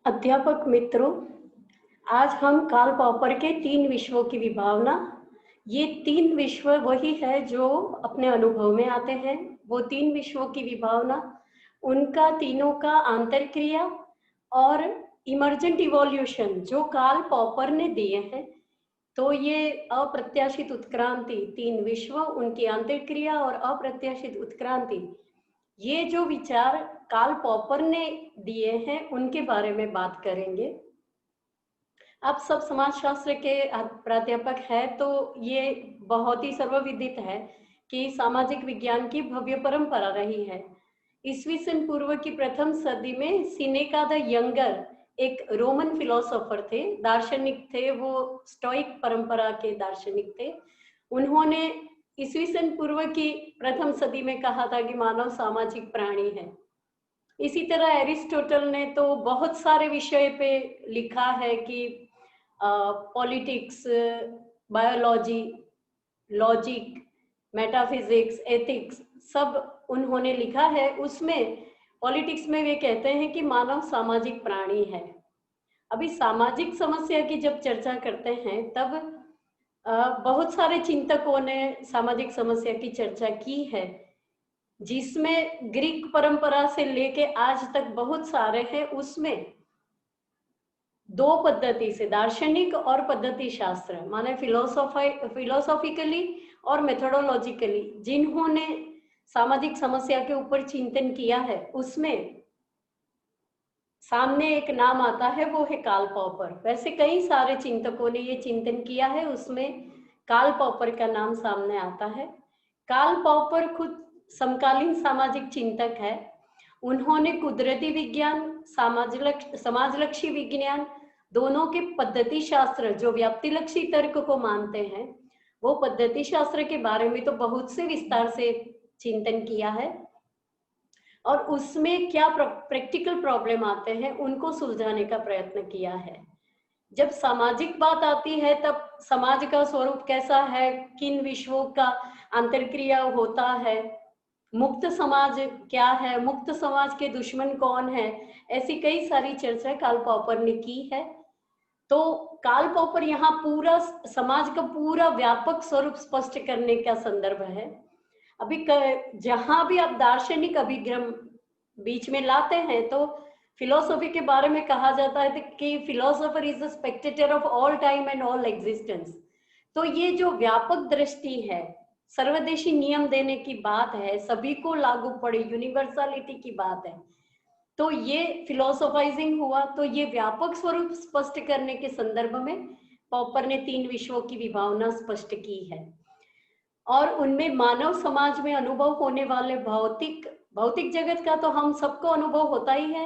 अध्यापक मित्रों, आज हम कार्ल पॉपर के 3 विश्वों की विभावना, ये 3 विश्व वही है जो अपने अनुभव में आते हैं। वो 3 विश्वों की विभावना, उनका तीनों का आंतरक्रिया और इमर्जेंट इवोल्यूशन जो कार्ल पॉपर ने दिए हैं। तो ये अप्रत्याशित उत्क्रांति, 3 विश्व, उनकी आंतरक्रिया और अप्रत्याशित उत्क्रांति, ये जो विचार कार्ल पॉपर ने दिए हैं उनके बारे में बात करेंगे। आप सब समाजशास्त्र के प्राध्यापक हैं, तो ये बहुत ही सर्वविदित है कि सामाजिक विज्ञान की भव्य परंपरा रही है। ईस्वी सन पूर्व की प्रथम सदी में सिनेका द यंगर एक रोमन फिलोसोफर थे, दार्शनिक थे, वो स्टोइक परंपरा के दार्शनिक थे। उन्होंने ईस्वी सन पूर्व की प्रथम सदी में कहा था कि मानव सामाजिक प्राणी है। इसी तरह एरिस्टोटल ने तो बहुत सारे विषय पे लिखा है कि politics, biology, logic, metaphysics, ethics, सब उन्होंने लिखा है। उसमें पॉलिटिक्स में वे कहते हैं कि मानव सामाजिक प्राणी है। अभी सामाजिक समस्या की जब चर्चा करते हैं तब बहुत सारे चिंतकों ने सामाजिक समस्या की चर्चा की है, जिसमें ग्रीक परंपरा से लेके आज तक बहुत सारे हैं। उसमें 2 पद्धति से, दार्शनिक और पद्धति शास्त्र, माने फिलोसॉफिकली और मेथोडोलॉजिकली, जिन्होंने सामाजिक समस्या के ऊपर चिंतन किया है, उसमें सामने एक नाम आता है, वो है कार्ल पॉपर। वैसे कई सारे चिंतकों ने ये चिंतन किया है, उसमें कार्ल पॉपर का नाम सामने आता है। कार्ल पॉपर खुद समकालीन सामाजिक चिंतक है। उन्होंने कुदरती विज्ञान, समाजलक्षी विज्ञान, दोनों के पद्धति शास्त्र, जो व्याप्तिलक्षी तर्क को मानते हैं, वो पद्धति शास्त्र के बारे में तो बहुत से विस्तार से चिंतन किया है, और उसमें क्या प्रैक्टिकल प्रॉब्लम आते हैं उनको सुलझाने का प्रयत्न किया है। जब सामाजिक बात आती है तब समाज का स्वरूप कैसा है, किन विश्वों का अंतरक्रिया होता है, मुक्त समाज क्या है, मुक्त समाज के दुश्मन कौन है, ऐसी कई सारी चर्चा कार्ल पॉपर ने की है। तो कार्ल पॉपर यहाँ पूरा समाज का पूरा व्यापक स्वरूप स्पष्ट करने का संदर्भ है। अभी जहां भी आप दार्शनिक अभिगम बीच में लाते हैं तो फिलोसॉफी के बारे में कहा जाता है कि philosopher is the Spectator of all time and all existence. तो ये जो व्यापक दृष्टि है, सर्वदेशी नियम देने की बात है, सभी को लागू पड़े, यूनिवर्सलिटी की बात है, तो ये फिलोसोफाइजिंग हुआ। तो ये व्यापक स्वरूप स्पष्ट करने के संदर्भ में पॉपर ने 3 विश्वों की विभावना स्पष्ट की है, और उनमें मानव समाज में अनुभव होने वाले भौतिक जगत का तो हम सबको अनुभव होता ही है।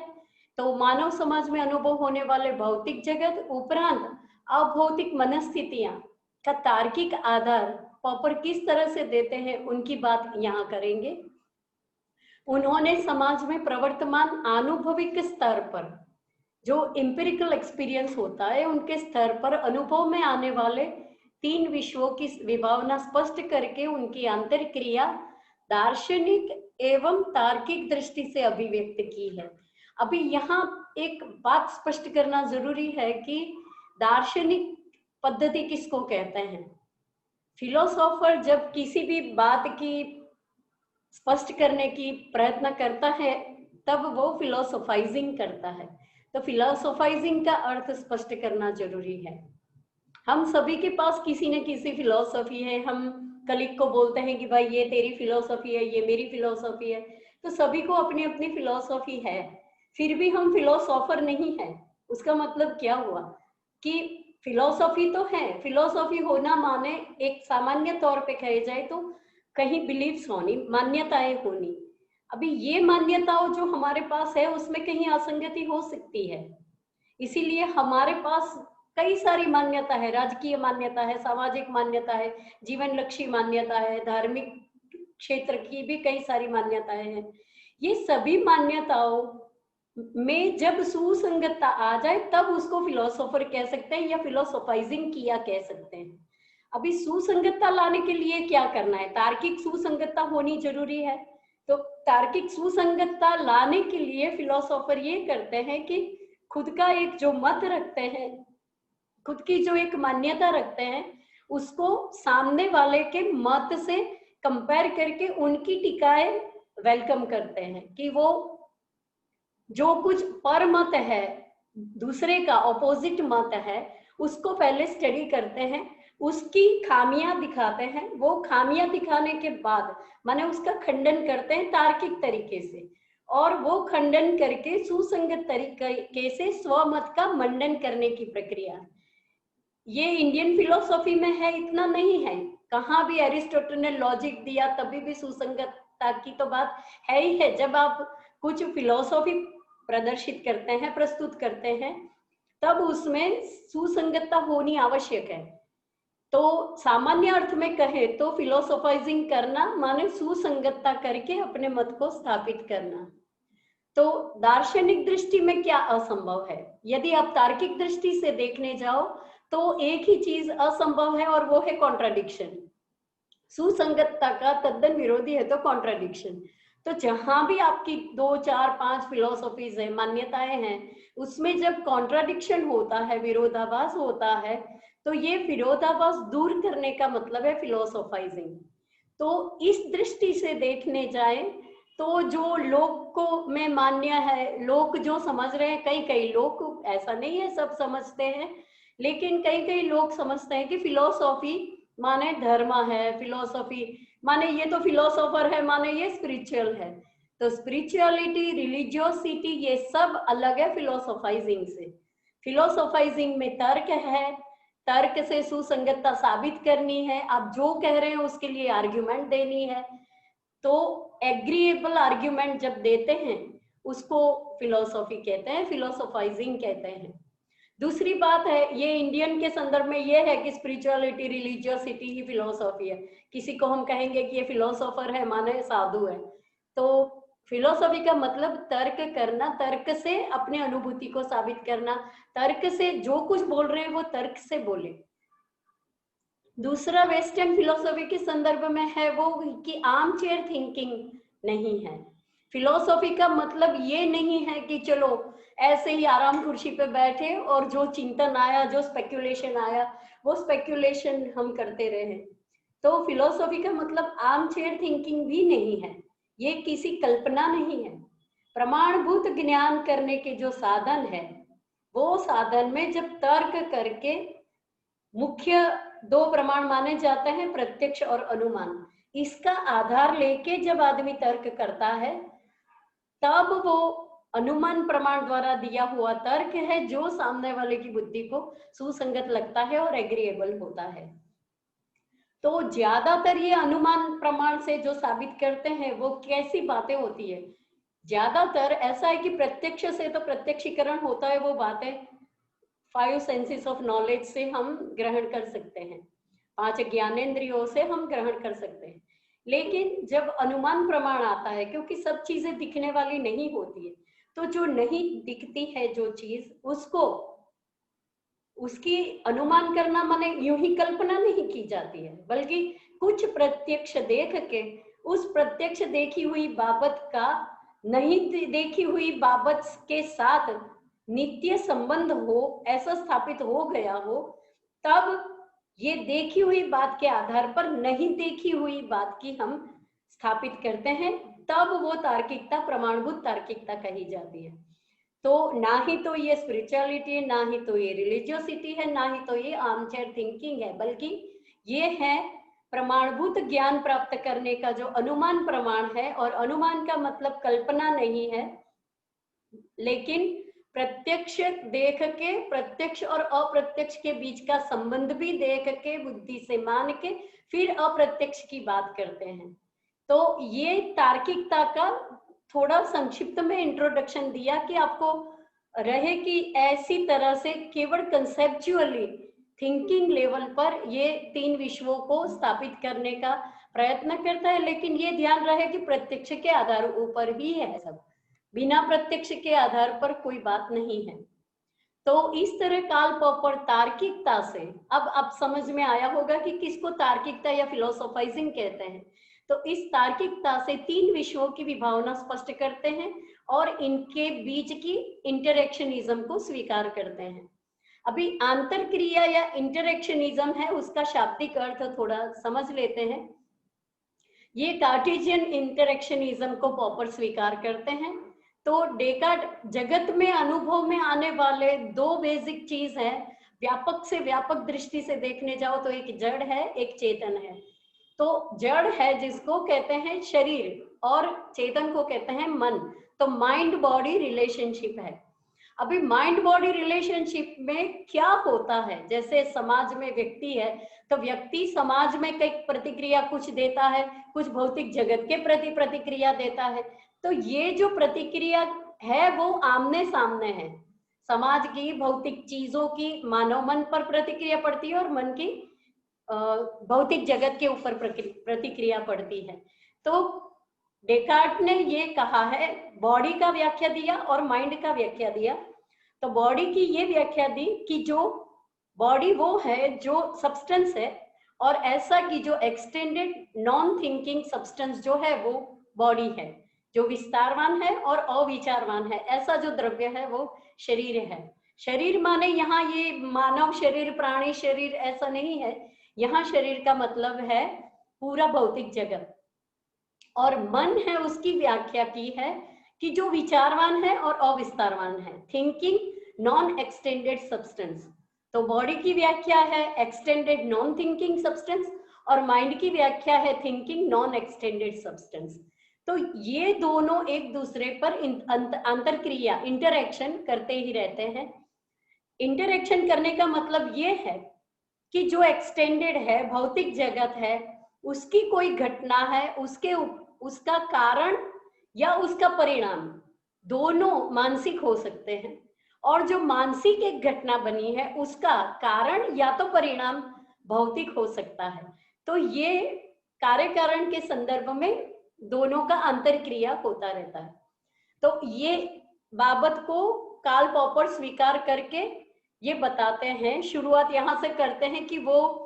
तो मानव समाज में अनुभव होने वाले भौतिक जगत उपरांत अभौतिक मनस्थितियां का तार्किक आधार पॉपर किस तरह से देते हैं, उनकी बात यहाँ करेंगे। उन्होंने समाज में प्रवर्तमान आनुभविक स्तर पर, जो एम्पिरिकल एक्सपीरियंस होता है, उनके स्तर पर अनुभव में आने वाले 3 विश्वों की विभावना स्पष्ट करके उनकी आंतरक्रिया दार्शनिक एवं तार्किक दृष्टि से अभिव्यक्त की है। अभी यहाँ एक बात स्पष्ट करना जरूरी है कि दार्शनिक पद्धति किसको कहते हैं। फिलोसोफर जब किसी भी बात की स्पष्ट करने की प्रयत्न करता है तब वो फिलोसोफाइजिंग करता है। तो फिलोसोफाइजिंग का अर्थ स्पष्ट करना जरूरी है। हम सभी के पास किसी न किसी फिलोसफी है। हम कलीग को बोलते हैं कि भाई ये तेरी फिलोसफी है, ये मेरी फिलोसफी है, तो सभी को अपनी अपनी फिलोसफी है, फिर भी हम फिलोसोफर नहीं है। उसका मतलब क्या हुआ कि फिलोसफी तो है, फिलोसफी होना माने एक सामान्य तौर पे कहे जाए तो कहीं बिलीव्स होनी, मान्यताएं होनी। अभी ये मान्यताओं जो हमारे पास है उसमें कहीं असंगति हो सकती है, इसीलिए हमारे पास कई सारी मान्यता है, राजकीय मान्यता है, सामाजिक मान्यता है, जीवन लक्ष्य मान्यता है, धार्मिक क्षेत्र की भी कई सारी मान्यताएं हैं। ये सभी मान्यताओं में जब सुसंगतता आ जाए तब उसको फिलोसोफर कह सकते हैं या फिलोसोफाइजिंग किया कह सकते हैं। अभी सुसंगतता लाने के लिए क्या करना है, तार्किक सुसंगतता होनी जरूरी है। तो तार्किक सुसंगतता लाने के लिए फिलोसोफर ये करते हैं कि खुद का एक जो मत रखते हैं, खुद की जो एक मान्यता रखते हैं, उसको सामने वाले के मत से कंपेयर करके उनकी टीकाएं वेलकम करते हैं कि वो जो कुछ पर मत है, दूसरे का ऑपोजिट मत है, उसको पहले स्टडी करते हैं, उसकी खामियां दिखाते हैं, वो खामियां दिखाने के बाद माने उसका खंडन करते हैं तार्किक तरीके से, और वो खंडन करके सुसंगत तरीके से स्वमत का मंडन करने की प्रक्रिया। ये इंडियन फिलोसॉफी में है, इतना नहीं है, कहाँ भी एरिस्टोटल ने लॉजिक दिया तभी भी सुसंगतता की तो बात है ही है। जब आप कुछ फिलोसॉफी प्रदर्शित करते हैं, प्रस्तुत करते हैं, तब उसमें सुसंगतता होनी आवश्यक है। तो सामान्य अर्थ में कहे तो फिलोसोफाइजिंग करना माने सुसंगतता करके अपने मत को स्थापित करना। तो दार्शनिक दृष्टि में क्या असंभव है? यदि आप तार्किक दृष्टि से देखने जाओ तो एक ही चीज असंभव है और वो है कॉन्ट्राडिक्शन। सुसंगतता का तद्दन विरोधी है तो कॉन्ट्राडिक्शन। तो जहां भी आपकी 2, 4, 5 फिलोसॉफीज है, मान्यताएं हैं, उसमें जब कॉन्ट्राडिक्शन होता है, विरोधाभास होता है, तो ये विरोधाभास दूर करने का मतलब है फिलोसोफाइजिंग। तो इस दृष्टि से देखने जाए तो जो लोग को में मान्य है, लोग जो समझ रहे हैं, कई कई लोग, ऐसा नहीं है सब समझते हैं, लेकिन कई कई लोग समझते हैं कि फिलोसॉफी माने धर्म है, फिलोसॉफी माने ये तो फिलोसोफर है, माने ये स्पिरिचुअल है। तो स्पिरिचुअलिटी, रिलीजियोसिटी, ये सब अलग है फिलोसोफाइजिंग से। फिलोसोफाइजिंग में तर्क है, तर्क से सुसंगतता साबित करनी है, आप जो कह रहे हैं उसके लिए आर्ग्यूमेंट देनी है। तो एग्रीएबल आर्ग्यूमेंट जब देते हैं उसको फिलोसॉफी कहते हैं, फिलोसोफाइजिंग कहते हैं। दूसरी बात है, ये इंडियन के संदर्भ में ये है कि स्पिरिचुअलिटी, रिलीजियोसिटी ही फिलोसॉफी है। किसी को हम कहेंगे कि ये फिलोसोफर है माने साधु है। तो फिलोसॉफी का मतलब तर्क करना, तर्क से अपने अनुभूति को साबित करना, तर्क से जो कुछ बोल रहे हैं वो तर्क से बोले। दूसरा वेस्टर्न फिलोसॉफी के संदर्भ में है वो कि आर्म चेयर थिंकिंग नहीं है। फिलोसॉफी का मतलब ये नहीं है कि चलो ऐसे ही आराम कुर्सी पे बैठे और जो चिंतन आया, जो स्पेक्युलेशन आया, वो स्पेक्युलेशन हम करते रहे। तो फिलोसॉफी का मतलब आर्म चेयर थिंकिंग भी नहीं है, ये किसी कल्पना नहीं है। प्रमाणभूत ज्ञान करने के जो साधन है, वो साधन में जब तर्क करके मुख्य 2 प्रमाण माने जाते हैं, प्रत्यक्ष और अनुमान, इसका आधार लेके जब आदमी तर्क करता है, तब वो अनुमान प्रमाण द्वारा दिया हुआ तर्क है जो सामने वाले की बुद्धि को सुसंगत लगता है और एग्रीएबल होता है। तो ज्यादातर ये अनुमान प्रमाण से जो साबित करते हैं वो कैसी बातें होती है? ज्यादातर ऐसा है कि प्रत्यक्ष से तो प्रत्यक्षीकरण होता है, वो बातें 5 सेंसेस ऑफ नॉलेज से हम ग्रहण कर सकते हैं, 5 ज्ञानेंद्रियों से हम ग्रहण कर सकते हैं। लेकिन जब अनुमान प्रमाण आता है, क्योंकि सब चीजें दिखने वाली नहीं होती है, तो जो नहीं दिखती है जो चीज, उसको उसकी अनुमान करना माने यूं ही कल्पना नहीं की जाती है, बल्कि कुछ प्रत्यक्ष देख के उस प्रत्यक्ष देखी हुई बाबत का नहीं देखी हुई बाबत के साथ नित्य संबंध हो, ऐसा स्थापित हो गया हो, तब ये देखी हुई बात के आधार पर नहीं देखी हुई बात की हम स्थापित करते हैं, तब वो तार्किकता, प्रमाणभूत तार्किकता कही जाती है। तो ना ही तो ये स्पिरिचुअलिटी है, ना ही तो ये रिलीजियोसिटी है, ना ही तो ये आर्मचेयर थिंकिंग है, बल्कि ये है प्रमाणभूत ज्ञान प्राप्त करने का जो अनुमान प्रमाण है। और अनुमान का मतलब कल्पना नहीं है, लेकिन प्रत्यक्ष देख के, प्रत्यक्ष और अप्रत्यक्ष के बीच का संबंध भी देख के, बुद्धि से मान के फिर अप्रत्यक्ष की बात करते हैं। तो ये तार्किकता का थोड़ा संक्षिप्त में इंट्रोडक्शन दिया कि आपको रहे कि ऐसी तरह से केवल कंसेप्चुअली थिंकिंग लेवल पर ये 3 विश्वों को स्थापित करने का प्रयत्न करता है, लेकिन ये ध्यान रहे कि प्रत्यक्ष के आधार ऊपर ही है सब, बिना प्रत्यक्ष के आधार पर कोई बात नहीं है। तो इस तरह कार्ल पॉपर तार्किकता से, अब समझ में आया होगा कि किसको तार्किकता या फिलोसोफाइजिंग कहते हैं। तो इस तार्किकता से तीन विश्वों की विभावना स्पष्ट करते हैं और इनके बीच की इंटरेक्शनिज्म को स्वीकार करते हैं। अभी आंतर क्रिया या इंटरेक्शनिज्म है, उसका शाब्दिक अर्थ थोड़ा समझ लेते हैं। ये कार्टेशियन इंटरेक्शनिज्म को पॉपर स्वीकार करते हैं। तो डेकार्ट जगत में अनुभव में आने वाले दो बेसिक चीज है, व्यापक से व्यापक दृष्टि से देखने जाओ तो एक जड़ है, एक चेतन है। तो जड़ है जिसको कहते हैं शरीर और चेतन को कहते हैं मन। तो माइंड बॉडी रिलेशनशिप है। अभी माइंड बॉडी रिलेशनशिप में क्या होता है, जैसे समाज में व्यक्ति है तो व्यक्ति समाज में कई प्रतिक्रिया कुछ देता है, कुछ भौतिक जगत के प्रति प्रतिक्रिया देता है। तो ये जो प्रतिक्रिया है वो आमने सामने है, समाज की भौतिक चीजों की मानव मन पर प्रतिक्रिया पड़ती है और मन की भौतिक जगत के ऊपर प्रतिक्रिया पड़ती है। तो डेकार्ट ने ये कहा है, बॉडी का व्याख्या दिया और माइंड का व्याख्या दिया। तो बॉडी की ये व्याख्या दी कि जो बॉडी वो है जो सब्सटेंस है, और ऐसा कि जो एक्सटेंडेड नॉन थिंकिंग सब्सटेंस जो है वो बॉडी है, जो विस्तारवान है और अविचारवान है, ऐसा जो द्रव्य है वो शरीर है। शरीर माने यहाँ ये मानव शरीर, प्राणी शरीर ऐसा नहीं है, यहाँ शरीर का मतलब है पूरा भौतिक जगत। और मन है उसकी व्याख्या की है कि जो विचारवान है और अविस्तारवान है, थिंकिंग नॉन एक्सटेंडेड सब्सटेंस। तो बॉडी की व्याख्या है एक्सटेंडेड नॉन थिंकिंग सब्सटेंस और माइंड की व्याख्या है थिंकिंग नॉन एक्सटेंडेड सब्सटेंस। तो ये दोनों एक दूसरे पर अंतरक्रिया इंटरेक्शन करते ही रहते हैं। इंटरेक्शन करने का मतलब ये है कि जो एक्सटेंडेड है, भौतिक जगत है, उसकी कोई घटना है, उसका कारण या उसका परिणाम दोनों मानसिक हो सकते हैं, और जो मानसिक एक घटना बनी है उसका कारण या तो परिणाम भौतिक हो सकता है। तो ये कार्य कारण के संदर्भ में दोनों का अंतरक्रिया होता रहता है। तो ये बाबत को कार्ल पॉपर स्वीकार करके ये बताते हैं, शुरुआत यहां से करते हैं कि वो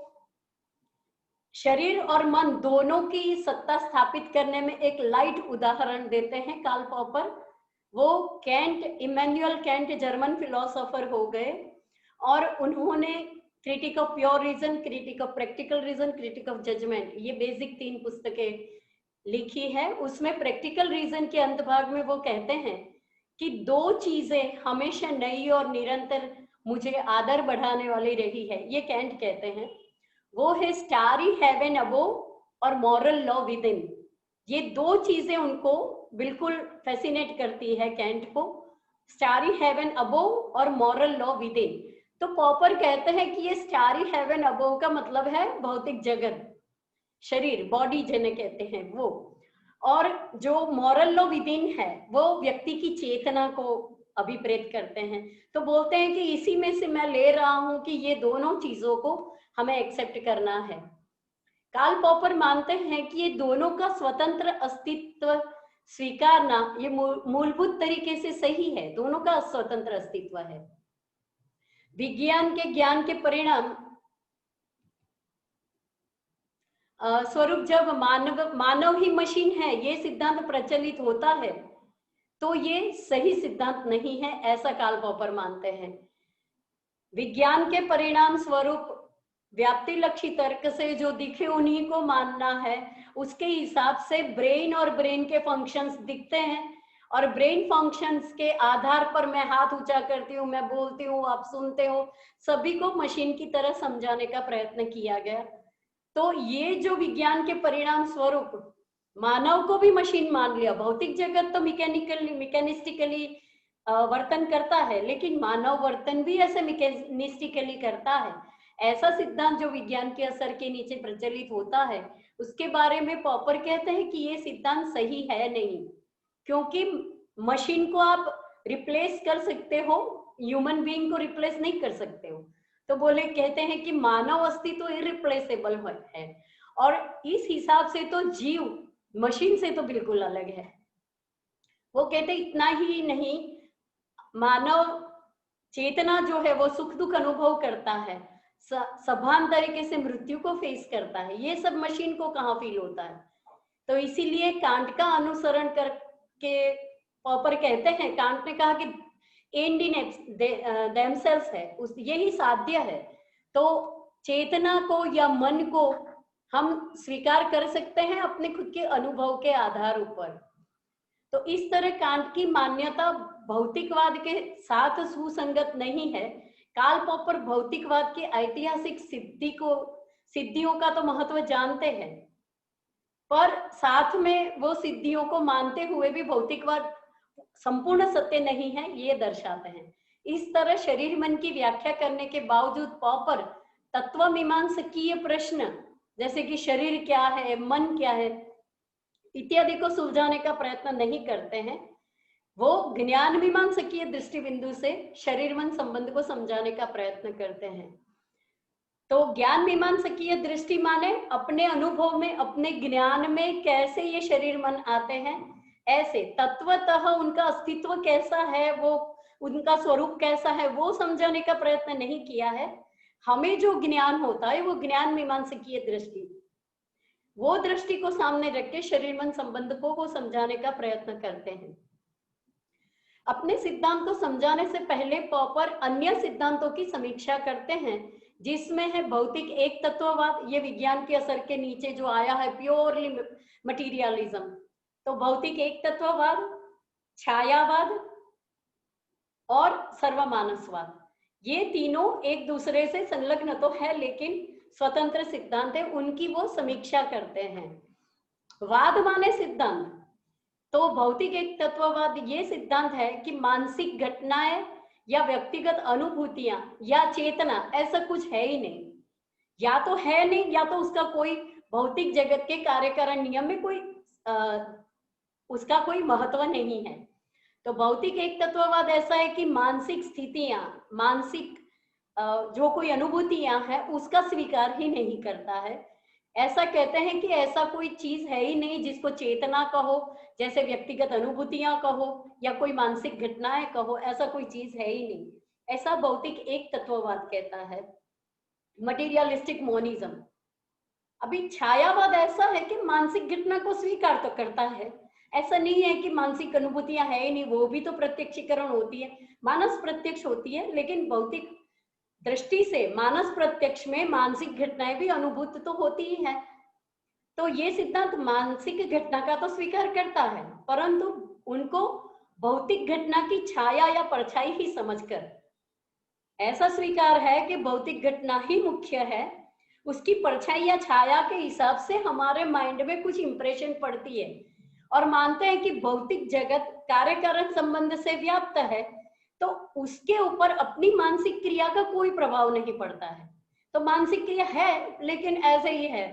शरीर और मन दोनों की सत्ता स्थापित करने में एक लाइट उदाहरण देते हैं कार्ल पॉपर। वो Kant, Immanuel Kant German philosopher हो गए, और उन्होंने critique of pure reason, critique of practical reason, critique of judgement, ये बेसिक 3 पुस्तकें लिखी है। उसमें प्रैक्टिकल रीजन के अंतभाग में वो कहते हैं कि 2 चीजें हमेशा नई और निरंतर मुझे आदर बढ़ाने वाली रही है, ये कैंट कहते हैं। वो है स्टारी हेवन अबोव और मॉरल लॉ विद इन। ये 2 चीजें उनको बिल्कुल फैसिनेट करती है कैंट को, स्टारी हेवन अबोव और मॉरल लॉ विद इन। तो पॉपर कहते हैं कि ये स्टारी हेवन अबोव का मतलब है भौतिक जगत, शरीर, बॉडी जिन्हें कहते हैं वो, और जो मॉरल लॉ विद इन है वो व्यक्ति की चेतना को अभिप्रेत करते हैं। तो बोलते हैं कि इसी में से मैं ले रहा हूं कि ये दोनों चीजों को हमें एक्सेप्ट करना है। कार्ल पॉपर मानते हैं कि ये दोनों का स्वतंत्र अस्तित्व स्वीकारना ये मूलभूत तरीके से सही है, दोनों का स्वतंत्र अस्तित्व है। विज्ञान के ज्ञान के परिणाम स्वरूप जब मानव ही मशीन है, ये सिद्धांत प्रचलित होता है, तो ये सही सिद्धांत नहीं है, ऐसा कार्ल पॉपर मानते हैं। विज्ञान के परिणाम स्वरूप व्याप्ति लक्षी तर्क से जो दिखे उन्हीं को मानना है, उसके हिसाब से ब्रेन और ब्रेन के फंक्शंस दिखते हैं, और ब्रेन फंक्शंस के आधार पर मैं हाथ ऊंचा करती हूँ, मैं बोलती हूँ, आप सुनते हो, सभी को मशीन की तरह समझाने का प्रयत्न किया गया। तो ये जो विज्ञान के परिणाम स्वरूप मानव को भी मशीन मान लिया, भौतिक जगत तो मैकेनिस्टिकली वर्तन करता है, लेकिन मानव वर्तन भी ऐसे मैकेनिस्टिकली करता है, ऐसा सिद्धांत जो विज्ञान के असर के नीचे प्रचलित होता है, उसके बारे में पॉपर कहते हैं कि ये सिद्धांत सही है नहीं, क्योंकि मशीन को आप रिप्लेस कर सकते हो, ह्यूमन बीइंग को रिप्लेस नहीं कर सकते हो। तो कहते हैं कि मानव अस्तित्व इरिप्लेसेबल है, और इस हिसाब से तो जीव मशीन से तो बिल्कुल अलग है। वो कहते इतना ही नहीं, मानव चेतना जो है वो सुख दुख अनुभव करता है, सभान तरीके से मृत्यु को फेस करता है, ये सब मशीन को कहाँ फील होता है। तो इसीलिए कांट का अनुसरण करके पॉपर कहते हैं, कांट ने कहा कि एंड इन देमसेल्व्स है, उस यही साध्य है। तो चेतना को या मन को हम स्वीकार कर सकते हैं अपने खुद के अनुभव के आधार ऊपर। तो इस तरह कांट की मान्यता भौतिकवाद के साथ सुसंगत नहीं है। कार्ल पॉपर भौतिकवाद की ऐतिहासिक सिद्धियों का तो महत्व जानते हैं, पर साथ में वो सिद्धियों को मानते हुए भी भौतिकवाद संपूर्ण सत्य नहीं है, ये दर्शाते हैं। इस तरह शरीर मन की व्याख्या करने के बावजूद पॉपर तत्वमीमांसकीय प्रश्न जैसे कि शरीर क्या है, मन क्या है इत्यादि को सुलझाने का प्रयत्न नहीं करते हैं। वो ज्ञान मीमांसकीय दृष्टि बिंदु से शरीर मन संबंध को समझाने का प्रयत्न करते हैं। तो ज्ञान मीमांसकीय दृष्टि माने अपने अनुभव में, अपने ज्ञान में कैसे ये शरीर मन आते हैं, ऐसे तत्वतः उनका अस्तित्व कैसा है, वो उनका स्वरूप कैसा है, वो समझाने का प्रयत्न नहीं किया है। हमें जो ज्ञान होता है वो ज्ञान मीमांसकीय दृष्टि, वो दृष्टि को सामने रख के शरीर मन संबंध को वो समझाने का प्रयत्न करते हैं। अपने सिद्धांत को समझाने से पहले पॉपर अन्य सिद्धांतों की समीक्षा करते हैं, जिसमें है भौतिक एक तत्ववाद, ये विज्ञान के असर के नीचे जो आया है प्योरली मटीरियलिज्म। तो भौतिक एक तत्ववाद, छायावाद और सर्वमानसवाद, ये तीनों एक दूसरे से संलग्न तो है लेकिन स्वतंत्र सिद्धांत है, उनकी वो समीक्षा करते हैं। वाद माने सिद्धांत। तो भौतिक एक तत्ववाद ये सिद्धांत है कि मानसिक घटनाएं या व्यक्तिगत अनुभूतियां या चेतना ऐसा कुछ है ही नहीं, या तो है नहीं या तो उसका कोई भौतिक जगत के कार्यकारण नियम में कोई उसका कोई महत्व नहीं है। तो भौतिक एक तत्ववाद ऐसा है कि मानसिक स्थितियां, मानसिक जो कोई अनुभूतियां हैं उसका स्वीकार ही नहीं करता है। ऐसा कहते हैं कि ऐसा कोई चीज है ही नहीं जिसको चेतना कहो, जैसे व्यक्तिगत अनुभूतियां कहो या कोई मानसिक घटनाएं कहो, ऐसा कोई चीज है ही नहीं, ऐसा भौतिक एक तत्ववाद कहता है, मटीरियलिस्टिक मोनिज्म। अभी छायावाद ऐसा है कि मानसिक घटना को स्वीकार तो करता है, ऐसा नहीं है कि मानसिक अनुभूतियां है ही नहीं, वो भी तो प्रत्यक्षीकरण होती है, मानस प्रत्यक्ष होती है, लेकिन भौतिक दृष्टि से मानस प्रत्यक्ष में मानसिक घटनाएं भी अनुभूत तो होती ही है। तो ये सिद्धांत मानसिक घटना का तो स्वीकार करता है, परंतु उनको भौतिक घटना की छाया या परछाई ही समझकर ऐसा स्वीकार है कि भौतिक घटना ही मुख्य है, उसकी परछाई या छाया के हिसाब से हमारे माइंड में कुछ इंप्रेशन पड़ती है, और मानते हैं कि भौतिक जगत कार्यकारण संबंध से व्याप्त है, तो उसके ऊपर अपनी मानसिक क्रिया का कोई प्रभाव नहीं पड़ता है। तो मानसिक क्रिया है लेकिन ऐसे ही है,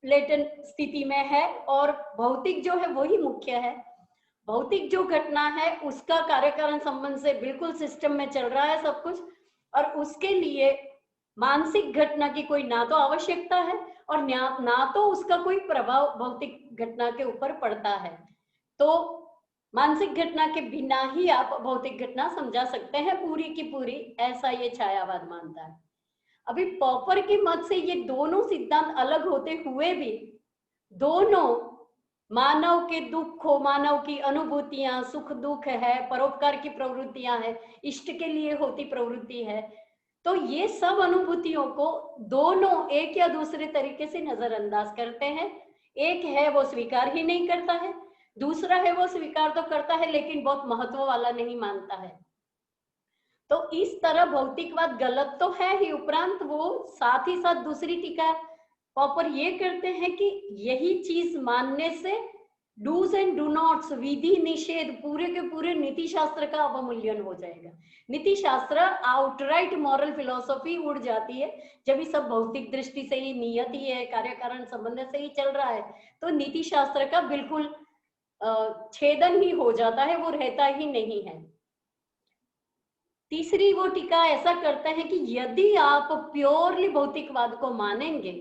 लेटेंट स्थिति में है, और भौतिक जो है वही मुख्य है। भौतिक जो घटना है उसका कार्यकारण संबंध से बिल्कुल सिस्टम में चल रहा है सब कुछ, और उसके लिए मानसिक घटना की कोई ना तो आवश्यकता है और ना तो उसका कोई प्रभाव भौतिक घटना के ऊपर पड़ता है। तो मानसिक घटना के बिना ही आप भौतिक घटना समझा सकते हैं पूरी की पूरी, ऐसा ये छायावाद मानता है। अभी पॉपर के मत से ये दोनों सिद्धांत अलग होते हुए भी दोनों मानव के दुखों, मानव की अनुभूतियां, सुख दुख है, परोपकार की प्रवृत्तियां है, इष्ट के लिए होती प्रवृत्ति है, तो ये सब अनुभूतियों को दोनों एक या दूसरे तरीके से नजरअंदाज करते हैं। एक है वो स्वीकार ही नहीं करता है, दूसरा है वो स्वीकार तो करता है लेकिन बहुत महत्व वाला नहीं मानता है। तो इस तरह भौतिकवाद गलत तो है ही, उपरांत वो साथ ही साथ दूसरी टीका पॉपर ये करते हैं कि यही चीज मानने से डूज एंड डू नॉट्स, विधि निषेध, पूरे के पूरे नीति शास्त्र का अवमूल्यन हो जाएगा। नीति शास्त्र आउटराइट मॉरल फिलोसॉफी उड़ जाती है जब ये सब भौतिक दृष्टि से ही, नियति है, कार्यकारण संबंध से ही चल रहा है, तो नीति शास्त्र का बिल्कुल छेदन ही हो जाता है, वो रहता ही नहीं है। तीसरी वो टीका ऐसा करते हैं कि यदि आप प्योरली भौतिकवाद को मानेंगे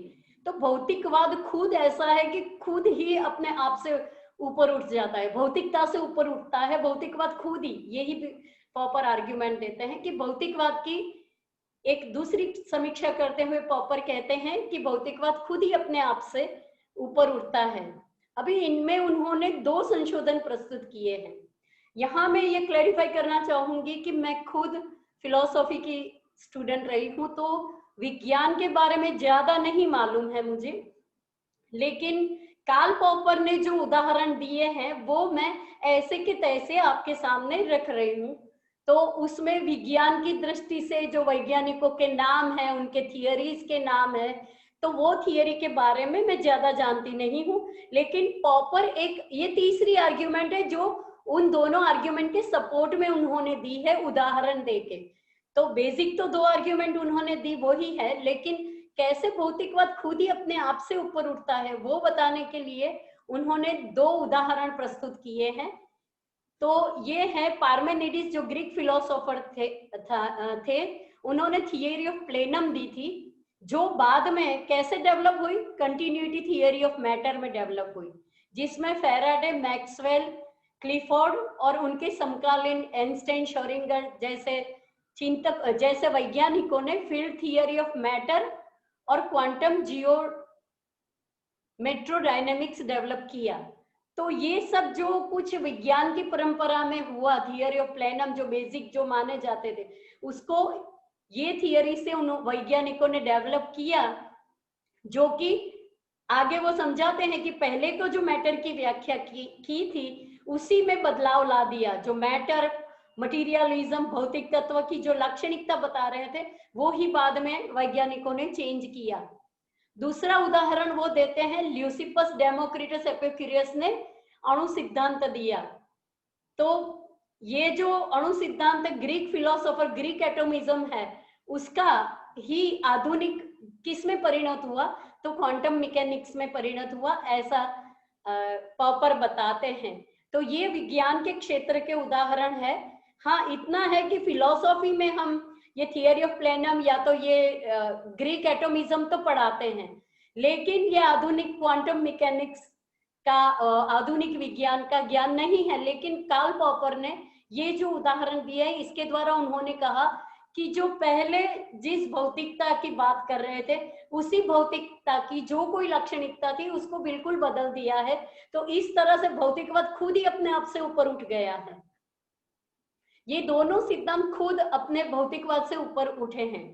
तो भौतिकवाद खुद ऐसा है कि खुद ही अपने आप से ऊपर उठ जाता है, भौतिकता से ऊपर उठता है भौतिकवाद खुद ही। यही पॉपर आर्ग्यूमेंट देते हैं कि भौतिकवाद की एक दूसरी समीक्षा करते हुए पॉपर कहते हैं कि भौतिकवाद खुद ही अपने आप से ऊपर उठता है। अभी इनमें उन्होंने 2 संशोधन प्रस्तुत किए हैं। यहाँ मैं ये क्लैरिफाई करना चाहूंगी कि मैं खुद फिलोसॉफी की स्टूडेंट रही हूँ, तो विज्ञान के बारे में ज्यादा नहीं मालूम है मुझे, लेकिन कार्ल पॉपर ने जो उदाहरण दिए हैं वो मैं ऐसे के तैसे आपके सामने रख रही हूँ। तो उसमें विज्ञान की दृष्टि से जो वैज्ञानिकों के नाम है, उनके थियरीज के नाम है, तो वो थियरी के बारे में मैं ज्यादा जानती नहीं हूँ। लेकिन पॉपर एक ये तीसरी आर्ग्यूमेंट है जो उन दोनों आर्ग्यूमेंट के सपोर्ट में उन्होंने दी है उदाहरण देके। तो बेसिक तो 2 आर्ग्यूमेंट उन्होंने दी वही है, लेकिन कैसे भौतिकवाद खुद ही अपने आप से ऊपर उठता है वो बताने के लिए उन्होंने 2 उदाहरण प्रस्तुत किए हैं। तो ये है पार्मेनिडिस जो ग्रीक फिलोसोफर थे, उन्होंने थियरी ऑफ प्लेनम दी थी, जो बाद में कैसे डेवलप हुई, कंटिन्यूटी थियरी ऑफ मैटर में डेवलप हुई, जिसमें फैराडे, मैक्सवेल, क्लिफोर्ड और उनके समकालीन आइंस्टाइन, श्रोडिंगर जैसे चिंतक, जैसे वैज्ञानिकों ने फील्ड थियरी ऑफ मैटर और क्वांटम जियो मेट्रोडायनेमिक्स डेवलप किया। तो ये सब जो कुछ विज्ञान की परंपरा में हुआ, थियरी ऑफ प्लेनम जो बेसिक जो माने जाते थे, उसको ये थियरी से उन वैज्ञानिकों ने डेवलप किया, जो कि आगे वो समझाते हैं कि पहले को जो मैटर की व्याख्या की थी उसी में बदलाव ला दिया। जो मैटर, मटेरियलिज्म, भौतिक तत्व की जो लाक्षणिकता बता रहे थे वो ही बाद में वैज्ञानिकों ने चेंज किया। दूसरा उदाहरण वो देते हैं, ल्यूसिपस डेमोक्रिटस एपिक्यूरियस ने अणु सिद्धांत दिया। तो ये जो अणु सिद्धांत ग्रीक फिलोसोफर, ग्रीक एटोमिज्म है, उसका ही आधुनिक किस में परिणत हुआ, तो क्वांटम मैकेनिक्स में परिणत हुआ, ऐसा पॉपर बताते हैं। तो ये विज्ञान के क्षेत्र के उदाहरण है। हाँ, इतना है कि फिलोसॉफी में हम ये थियरी ऑफ प्लेनम या तो ये ग्रीक एटोमिज्म तो पढ़ाते हैं, लेकिन ये आधुनिक क्वांटम मैकेनिक्स का, आधुनिक विज्ञान का ज्ञान नहीं है। लेकिन कार्ल पॉपर ने ये जो उदाहरण दिया है, इसके द्वारा उन्होंने कहा कि जो पहले जिस भौतिकता की बात कर रहे थे उसी भौतिकता की जो कोई लाक्षणिकता थी उसको बिल्कुल बदल दिया है। तो इस तरह से भौतिकवाद खुद ही अपने आप से ऊपर उठ गया है। ये दोनों सिद्धांत खुद अपने भौतिकवाद से ऊपर उठे हैं।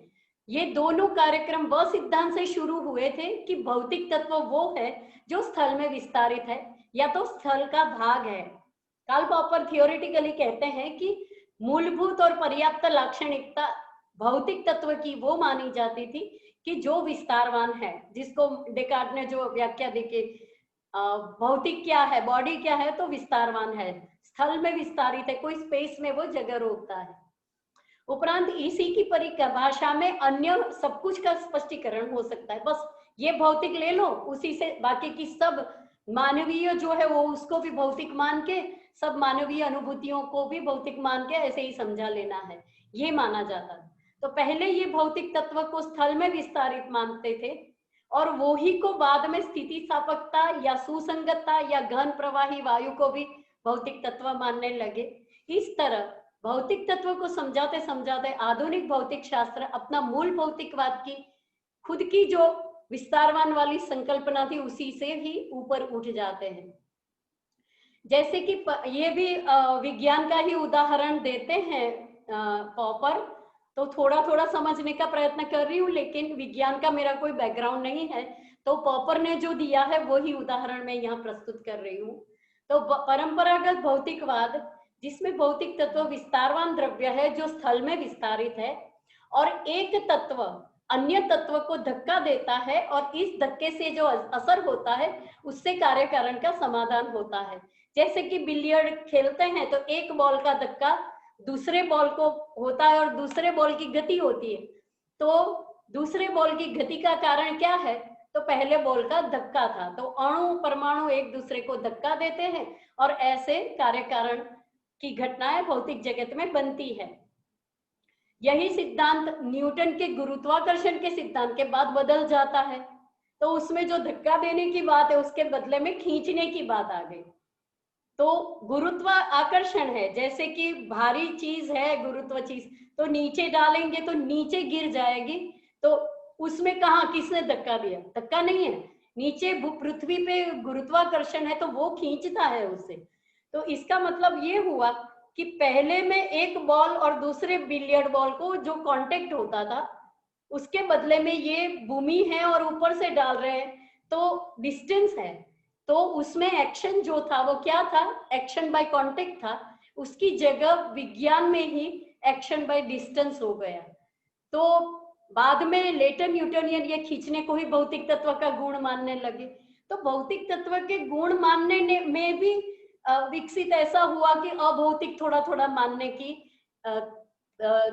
ये दोनों कार्यक्रम वह सिद्धांत से शुरू हुए थे कि भौतिक तत्व वो है जो स्थल में विस्तारित है या तो स्थल का भाग है। कार्ल पॉपर थियोरेटिकली कहते हैं कि मूलभूत और पर्याप्त लाक्षणिकता भौतिक तत्व की वो मानी जाती थी कि जो विस्तारवान है, जिसको डेकार्ट ने जो व्याख्या दी कि भौतिक क्या है, बॉडी क्या है, तो विस्तारवान है, स्थल में विस्तारित है, कोई स्पेस में वो जगह रोकता है। उपरांत इसी की परिभाषा में अन्य सब कुछ का स्पष्टीकरण हो सकता है। बस ये भौतिक ले लो, उसी से बाकी की सब मानवीय जो है वो उसको भी भौतिक मान के, सब मानवीय अनुभूतियों को भी भौतिक मान के ऐसे ही समझा लेना है, ये माना जाता है। तो पहले ये भौतिक तत्व को स्थल में विस्तारित मानते थे और वो ही को बाद में स्थिति स्थापकता या सुसंगतता या घन प्रवाही वायु को भी भौतिक तत्व मानने लगे। इस तरह भौतिक तत्व को समझाते समझाते आधुनिक भौतिक शास्त्र अपना मूल भौतिकवाद की खुद की जो विस्तारवान वाली संकल्पना थी उसी से ही ऊपर उठ जाते हैं। जैसे कि ये भी विज्ञान का ही उदाहरण देते हैं पॉपर, तो थोड़ा थोड़ा समझने का प्रयत्न कर रही हूँ, लेकिन विज्ञान का मेरा कोई बैकग्राउंड नहीं है, तो पॉपर ने जो दिया है वही उदाहरण मैं यहाँ प्रस्तुत कर रही हूँ। तो परंपरागत भौतिकवाद, जिसमें भौतिक तत्व विस्तारवान द्रव्य है जो स्थल में विस्तारित है और एक तत्व अन्य तत्व को धक्का देता है और इस धक्के से जो असर होता है उससे कार्य कारण का समाधान होता है। जैसे कि बिलियर्ड खेलते हैं तो एक बॉल का धक्का दूसरे बॉल को होता है और दूसरे बॉल की गति होती है, तो दूसरे बॉल की गति का कारण क्या है, तो पहले बॉल का धक्का था। तो अणु परमाणु एक दूसरे को धक्का देते हैं और ऐसे कार्य कारण की घटनाएं भौतिक जगत में बनती है। यही सिद्धांत न्यूटन के गुरुत्वाकर्षण के सिद्धांत के बाद बदल जाता है, तो उसमें जो धक्का देने की बात है उसके बदले में खींचने की बात आ गई। तो गुरुत्व आकर्षण है, जैसे कि भारी चीज है गुरुत्व चीज, तो नीचे डालेंगे तो नीचे गिर जाएगी, तो उसमें कहा किसने धक्का दिया, धक्का नहीं है, नीचे पृथ्वी पे गुरुत्वाकर्षण है तो वो खींचता है उसे। तो इसका मतलब ये हुआ कि पहले में एक बॉल और दूसरे बिलियर्ड बॉल को जो कांटेक्ट होता था, उसके बदले में ये भूमि है और ऊपर से डाल रहे हैं तो डिस्टेंस है, तो उसमें एक्शन जो था वो क्या था, एक्शन बाय कांटेक्ट था। उसकी जगह विज्ञान में ही एक्शन बाय डिस्टेंस हो गया। तो बाद में लेटर न्यूटनियन ये खींचने को ही भौतिक तत्व का गुण मानने लगे। तो भौतिक तत्व के गुण मानने में भी विकसित ऐसा हुआ कि अभौतिक थोड़ा थोड़ा मानने की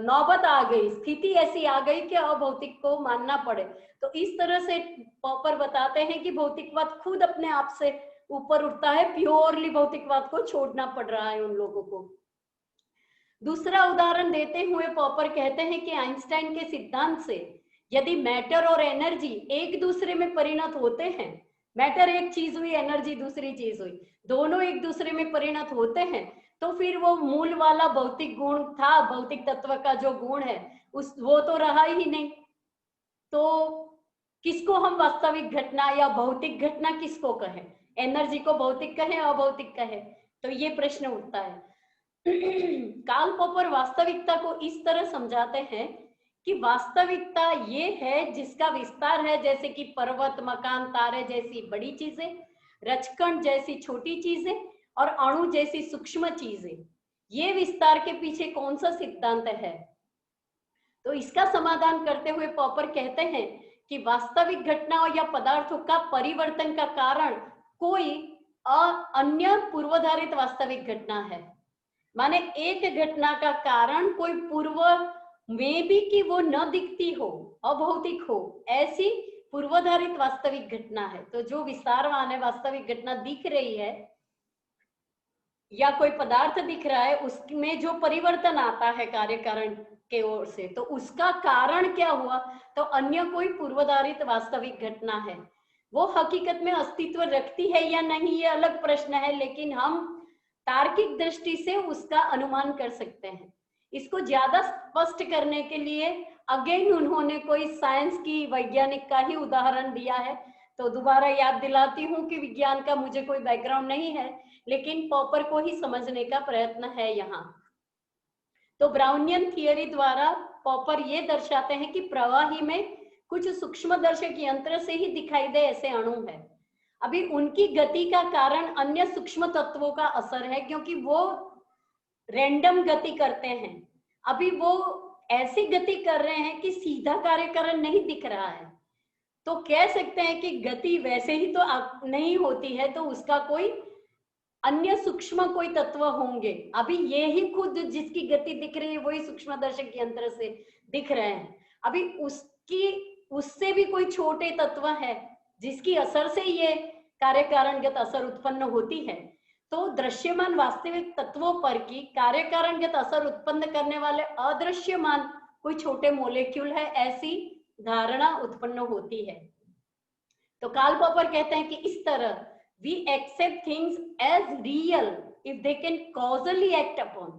नौबत आ गई, स्थिति ऐसी आ गई कि अभौतिक को मानना पड़े। तो इस तरह से पॉपर बताते हैं कि भौतिकवाद खुद अपने आप से ऊपर उठता है, प्योरली भौतिकवाद को छोड़ना पड़ रहा है उन लोगों को। दूसरा उदाहरण देते हुए पॉपर कहते हैं कि आइंस्टाइन के सिद्धांत से यदि मैटर और एनर्जी एक दूसरे में परिणत होते हैं, मैटर एक चीज हुई, एनर्जी दूसरी चीज हुई, दोनों एक दूसरे में परिणत होते हैं, तो फिर वो मूल वाला भौतिक गुण था, भौतिक तत्व का जो गुण है वो तो रहा ही नहीं। तो किसको हम वास्तविक घटना या भौतिक घटना किसको कहें, एनर्जी को भौतिक कहें, अभौतिक कहें? तो ये प्रश्न उठता है। कार्ल पॉपर वास्तविकता को इस तरह समझाते हैं कि वास्तविकता ये है जिसका विस्तार है, जैसे कि पर्वत, मकान, तारे जैसी बड़ी चीजें, रचकण जैसी छोटी चीजें और अणु जैसी सूक्ष्म चीजें। ये विस्तार के पीछे कौन सा सिद्धांत है? तो इसका समाधान करते हुए पॉपर कहते हैं कि वास्तविक घटनाओं या पदार्थों का परिवर्तन का कारण कोई अन्य पूर्वधारित वास्तविक घटना है। माने एक घटना का कारण कोई पूर्व में भी कि वो न दिखती हो, अभौतिक हो, ऐसी पूर्वधारित वास्तविक घटना है। तो जो विस्तारवान है, वास्तविक घटना दिख रही है या कोई पदार्थ दिख रहा है, उसमें जो परिवर्तन आता है कार्य कारण के ओर से, तो उसका कारण क्या हुआ? तो अन्य कोई पूर्वधारित वास्तविक घटना है। वो हकीकत में अस्तित्व रखती है या नहीं ये अलग प्रश्न है, लेकिन हम तार्किक दृष्टि से उसका अनुमान कर सकते हैं। इसको ज्यादा स्पष्ट करने के लिए अगेन उन्होंने कोई साइंस की वैज्ञानिक का ही उदाहरण दिया है। तो दोबारा याद दिलाती हूँ कि विज्ञान का मुझे कोई बैकग्राउंड नहीं है, लेकिन पॉपर को ही समझने का प्रयत्न है यहाँ। तो ब्राउनियन थियरी द्वारा पॉपर ये दर्शाते हैं कि प्रवाही में कुछ सूक्ष्मदर्शक यंत्र से ही दिखाई दे ऐसे अणु है। अभी उनकी गति का कारण अन्य सूक्ष्म तत्वों का असर है, क्योंकि वो रैंडम गति करते हैं। अभी वो ऐसी गति कर रहे हैं कि सीधा कार्यकरण नहीं दिख रहा है। तो कह सकते हैं कि गति वैसे ही तो नहीं होती है, तो उसका कोई अन्य सूक्ष्म कोई तत्व होंगे। अभी ये ही खुद जिसकी गति दिख रही है वही सूक्ष्मदर्शक यंत्र से दिख रहे हैं। अभी उससे भी कोई छोटे तत्व है जिसकी असर से ये कार्य कारणगत असर उत्पन्न होती है। तो दृश्यमान वास्तविक तत्वों पर की कार्य कारणगत असर उत्पन्न करने वाले अदृश्यमान कोई छोटे मॉलिक्यूल है, ऐसी धारणा उत्पन्न होती है। तो कार्ल पॉपर कहते हैं कि इस तरह we accept things as real if they can causally act upon।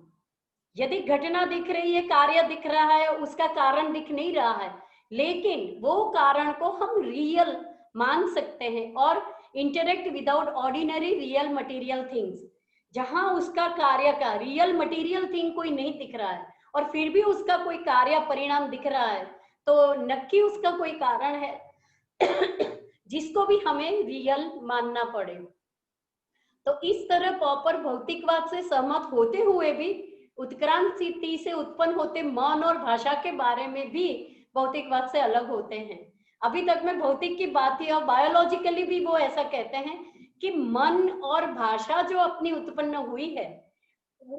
यदि घटना दिख रही है, कार्य दिख रहा है, उसका कारण दिख नहीं रहा है, लेकिन वो कारण को हम रियल मान सकते हैं और interact without ordinary real material things. जहां उसका कार्य का रियल मटेरियल थिंग कोई नहीं दिख रहा है और फिर भी उसका कोई कार्य परिणाम दिख रहा है, तो नक्की उसका कोई कारण है जिसको भी हमें रियल मानना पड़े। तो इस तरह पॉपर भौतिकवाद से सहमत होते हुए भी उत्क्रांति से उत्पन्न होते मन और भाषा के बारे में भी भौतिकवाद से अलग होते हैं। अभी तक मैं भौतिक की बात की और बायोलॉजिकली भी वो ऐसा कहते हैं कि मन और भाषा जो अपनी उत्पन्न हुई है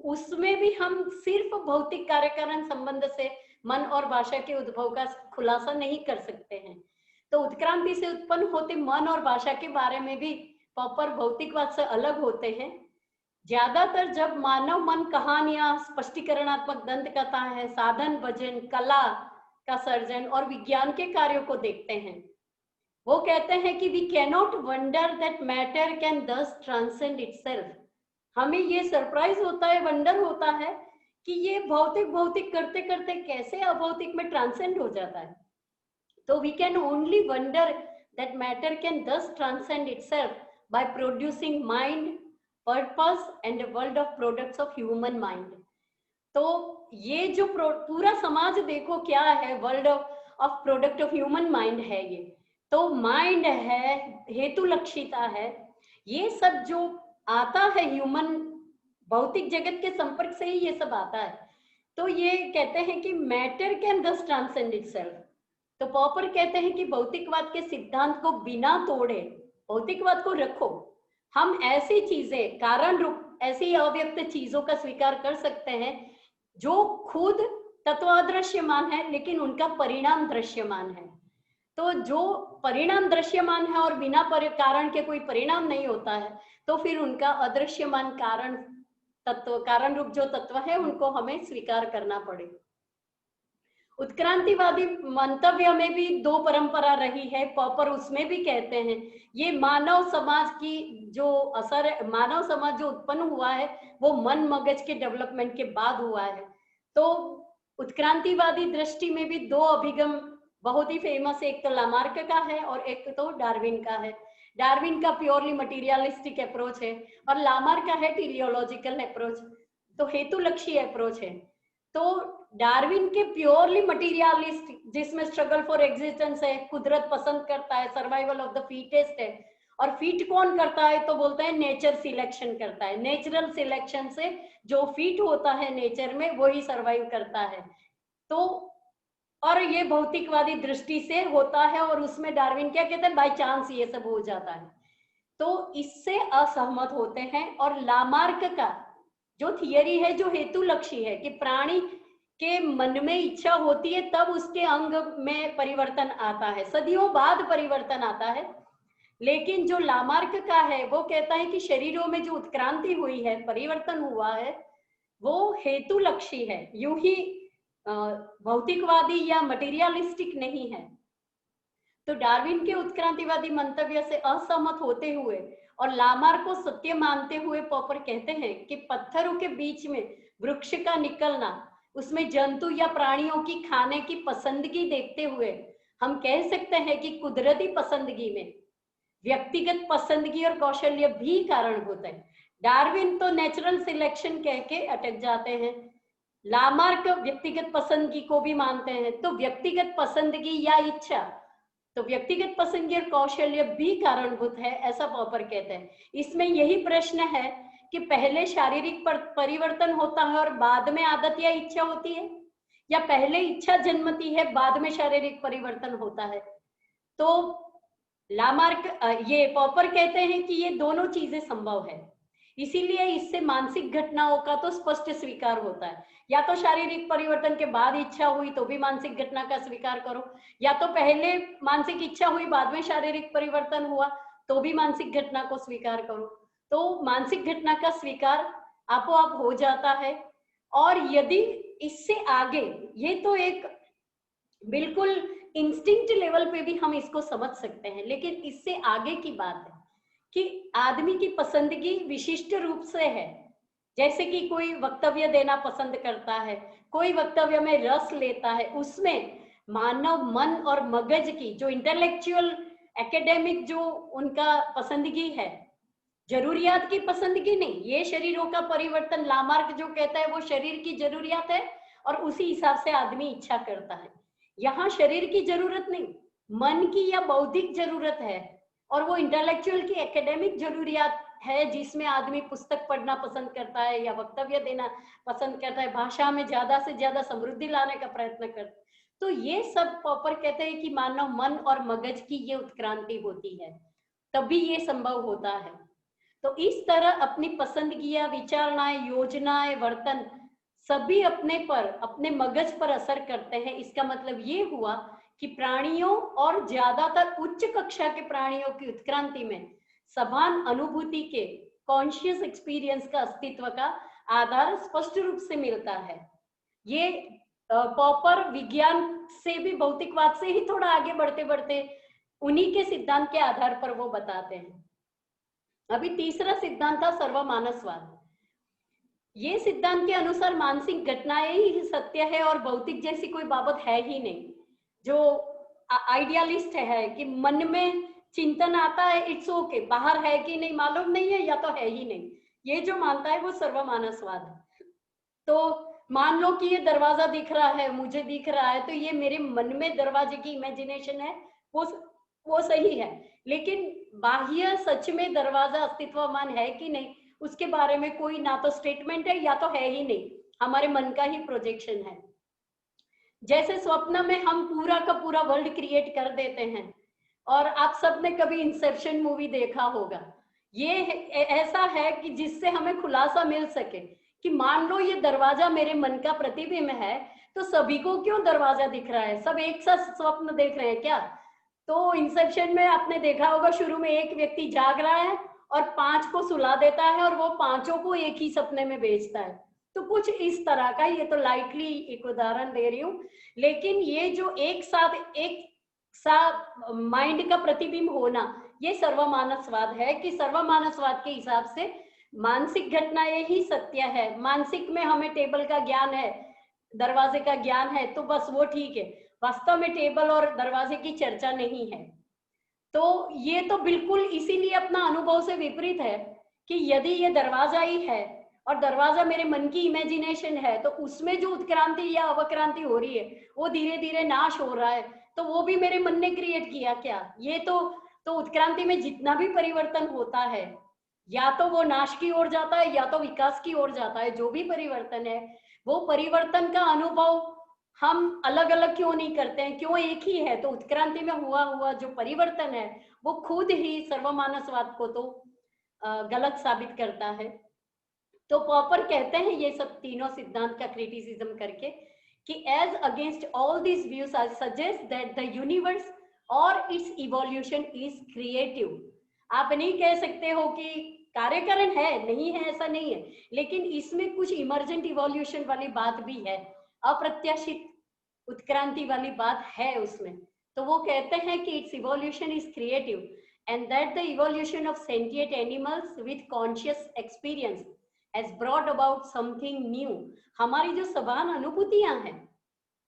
उसमें भी हम सिर्फ भौतिक कार्यकारण संबंध से मन और भाषा के उद्भव का खुलासा नहीं कर सकते हैं। तो उत्क्रांति से उत्पन्न होते मन और भाषा के बारे में भी पॉपर भौतिकवाद से अलग होते हैं। ज्यादातर जब मानव मन कहानियां, स्पष्टीकरणात्मक दंत कथा है, साधन भजन, कला का सर्जन और विज्ञान के कार्यों को देखते हैं, वो कहते हैं कि we cannot wonder that matter can thus transcend itself. हमें ये सरप्राइज होता है, वंडर होता है कि ये भौतिक भौतिक करते करते कैसे अभौतिक में ट्रांसेंड हो जाता है। तो we can only wonder that matter can thus transcend itself by producing mind, purpose and a world of products of human mind. तो ये जो पूरा समाज देखो क्या है, world of product of human mind है ये। तो माइंड है, हेतु लक्षिता है, ये सब जो आता है ह्यूमन भौतिक जगत के संपर्क से ही ये सब आता है। तो ये कहते हैं कि matter can thus transcend itself. तो पॉपर कहते हैं कि भौतिकवाद के सिद्धांत को बिना तोड़े, भौतिकवाद को रखो, हम ऐसी चीजें कारण रूप, ऐसी अव्यक्त चीजों का स्वीकार कर सकते हैं जो खुद तत्वादृश्यमान है लेकिन उनका परिणाम दृश्यमान है। तो जो परिणाम दृश्यमान है और बिना कारण के कोई परिणाम नहीं होता है, तो फिर उनका अदृश्यमान कारण तत्व, कारण रूप जो तत्व है, उनको हमें स्वीकार करना पड़े। उत्क्रांतिवादी मंतव्य में भी दो परंपरा रही है। पॉपर उसमें भी कहते हैं ये मानव समाज की जो असर है, मानव समाज जो उत्पन्न हुआ है वो मन मगज के डेवलपमेंट के बाद हुआ है। तो उत्क्रांतिवादी दृष्टि में भी दो अभिगम बहुत ही फेमस है, एक तो लामार्क का है और एक तो डार्विन का है। डार्विन का प्योरली मटीरियलिस्टिक अप्रोच है और लामार्क का है टेलियोलॉजिकल अप्रोच, तो हेतुलक्षी अप्रोच है। तो डार्विन के प्योरली मटीरियलिस्ट जिसमें स्ट्रगल फॉर एग्जिस्टेंस है, कुदरत पसंद करता है, सर्वाइवल ऑफ द फिटेस्ट है, और फिट कौन करता है, तो बोलते हैं नेचर सिलेक्शन करता है। नेचुरल सिलेक्शन से जो फिट होता है नेचर में वही सर्वाइव करता है। तो और ये भौतिकवादी दृष्टि से होता है और उसमें डार्विन क्या कहते हैं, बाय चांस ये सब हो जाता है। तो इससे असहमत होते हैं। और लामार्क का जो थियरी है जो हेतुलक्षी है कि प्राणी के मन में इच्छा होती है तब उसके अंग में परिवर्तन आता है, सदियों बाद परिवर्तन आता है। लेकिन जो लामार्क का है वो कहता है कि शरीरों में जो उत्क्रांति हुई है, परिवर्तन हुआ है, वो हेतुलक्षी है, यूं ही भौतिकवादी या मटेरियलिस्टिक नहीं है। तो डार्विन के उत्क्रांतिवादी मंतव्य से असहमत होते हुए और लामार्क को सत्य मानते हुए पॉपर कहते हैं कि पत्थरों के बीच में वृक्ष का निकलना, उसमें जंतु या प्राणियों की खाने की पसंदगी देखते हुए हम कह सकते हैं कि कुदरती पसंदगी में व्यक्तिगत पसंदगी और कौशल्य भी कारणभूत है। डार्विन तो नेचुरल सिलेक्शन कह के अटक जाते हैं, लामार्क व्यक्तिगत पसंदगी को भी मानते हैं। तो व्यक्तिगत पसंदगी या इच्छा, तो व्यक्तिगत पसंदगी और कौशल्य भी कारणभूत है, ऐसा पॉपर कहते हैं। इसमें यही प्रश्न है कि पहले शारीरिक परिवर्तन होता है और बाद में आदत या इच्छा होती है, या पहले इच्छा जन्मती है बाद में शारीरिक परिवर्तन होता है। तो लामार्क ये पॉपर कहते हैं कि ये दोनों चीजें संभव है, इसीलिए इससे मानसिक घटनाओं का तो स्पष्ट स्वीकार होता है। या तो शारीरिक परिवर्तन के बाद इच्छा हुई तो भी मानसिक घटना का स्वीकार करो, या तो पहले मानसिक इच्छा हुई बाद में शारीरिक परिवर्तन हुआ तो भी मानसिक घटना को स्वीकार करो। तो मानसिक घटना का स्वीकार आपोआप हो जाता है। और यदि इससे आगे, ये तो एक बिल्कुल इंस्टिंक्ट लेवल पे भी हम इसको समझ सकते हैं, लेकिन इससे आगे की बात है कि आदमी की पसंदगी विशिष्ट रूप से है। जैसे कि कोई वक्तव्य देना पसंद करता है, कोई वक्तव्य में रस लेता है, उसमें मानव मन और मगज की जो इंटेलेक्चुअल एकेडमिक जो उनका पसंदगी है, जरूरियात की पसंदगी नहीं। ये शरीरों का परिवर्तन लामार्क जो कहता है वो शरीर की जरूरियात है और उसी हिसाब से आदमी इच्छा करता है। यहाँ शरीर की जरूरत नहीं, मन की या बौद्धिक जरूरत है, और वो इंटेलेक्चुअल की एकेडमिक जरूरियात है जिसमें आदमी पुस्तक पढ़ना पसंद करता है या वक्तव्य देना पसंद करता है, भाषा में ज्यादा से ज्यादा समृद्धि लाने का प्रयत्न करता है। तो ये सब पॉपर कहते हैं कि मानव मन और मगज की ये उत्क्रांति होती है, तभी ये संभव होता है। तो इस तरह अपनी पसंदगियां, विचारणाएं, योजनाएं, वर्तन सभी अपने पर, अपने मगज पर असर करते हैं। इसका मतलब ये हुआ कि प्राणियों और ज्यादातर उच्च कक्षा के प्राणियों की उत्क्रांति में समान अनुभूति के कॉन्शियस एक्सपीरियंस का अस्तित्व का आधार स्पष्ट रूप से मिलता है। ये पॉपर विज्ञान से भी, भौतिकवाद से ही थोड़ा आगे बढ़ते बढ़ते उन्हीं के सिद्धांत के आधार पर वो बताते हैं। अभी तीसरा सिद्धांत था सर्वमानसवाद। ये सिद्धांत के अनुसार मानसिक घटनाएं ही सत्य है और भौतिक जैसी कोई बाबत है ही नहीं। जो आइडियलिस्ट है कि मन में चिंतन आता है, इट्स ओके, बाहर है कि नहीं मालूम नहीं है या तो है ही नहीं, ये जो मानता है वो सर्वमानसवाद है। तो मान लो कि ये दरवाजा दिख रहा है, मुझे दिख रहा है, तो ये मेरे मन में दरवाजे की इमेजिनेशन है, वो सही है। लेकिन बाह्य सच में दरवाजा अस्तित्वमान है कि नहीं, उसके बारे में कोई ना तो स्टेटमेंट है या तो है ही नहीं, हमारे मन का ही प्रोजेक्शन है। जैसे स्वप्न में हम पूरा का पूरा वर्ल्ड क्रिएट कर देते हैं, और आप सबने कभी इंसेप्शन मूवी देखा होगा, ये ऐसा है कि जिससे हमें खुलासा मिल सके कि मान लो ये दरवाजा मेरे मन का प्रतिबिंब है, तो सभी को क्यों दरवाजा दिख रहा है, सब एक साथ स्वप्न देख रहे हैं क्या? तो इंसेप्शन में आपने देखा होगा, शुरू में एक व्यक्ति जाग रहा है और 5 को सुला देता है और वो 5 को एक ही सपने में भेजता है। तो कुछ इस तरह का, ये तो लाइटली एक उदाहरण दे रही हूँ, लेकिन ये जो एक साथ माइंड का प्रतिबिंब होना, ये सर्वमानसवाद है कि सर्वमानसवाद के हिसाब से मानसिक घटनाएं ही सत्य है। मानसिक में हमें टेबल का ज्ञान है, दरवाजे का ज्ञान है, तो बस वो ठीक है, वास्तव में टेबल और दरवाजे की चर्चा नहीं है। तो ये तो बिल्कुल इसीलिए अपना अनुभव से विपरीत है कि यदि ये दरवाजा ही है और दरवाजा मेरे मन की इमेजिनेशन है, तो उसमें जो उत्क्रांति या अवक्रांति हो रही है वो धीरे धीरे नाश हो रहा है, तो वो भी मेरे मन ने क्रिएट किया क्या? ये तो उत्क्रांति में जितना भी परिवर्तन होता है, या तो वो नाश की ओर जाता है या तो विकास की ओर जाता है। जो भी परिवर्तन है, वो परिवर्तन का अनुभव हम अलग अलग क्यों नहीं करते हैं, क्यों एक ही है? तो उत्क्रांति में हुआ जो परिवर्तन है वो खुद ही सर्वमानसवाद को तो गलत साबित करता है। तो पॉपर कहते हैं ये सब तीनों सिद्धांत का क्रिटिसिज्म करके कि as against all this views I suggest that the universe और इट्स इवोल्यूशन इज क्रिएटिव। आप नहीं कह सकते हो कि कार्यकरण है, नहीं है, ऐसा नहीं है, लेकिन इसमें कुछ इमर्जेंट इवोल्यूशन वाली बात भी है, अप्रत्याशित उत्क्रांति वाली बात है उसमें। तो वो कहते हैं कि it's evolution is creative and that the evolution of sentient animals with conscious experience has brought about something new। हमारी जो सभान अनुभूतियां हैं,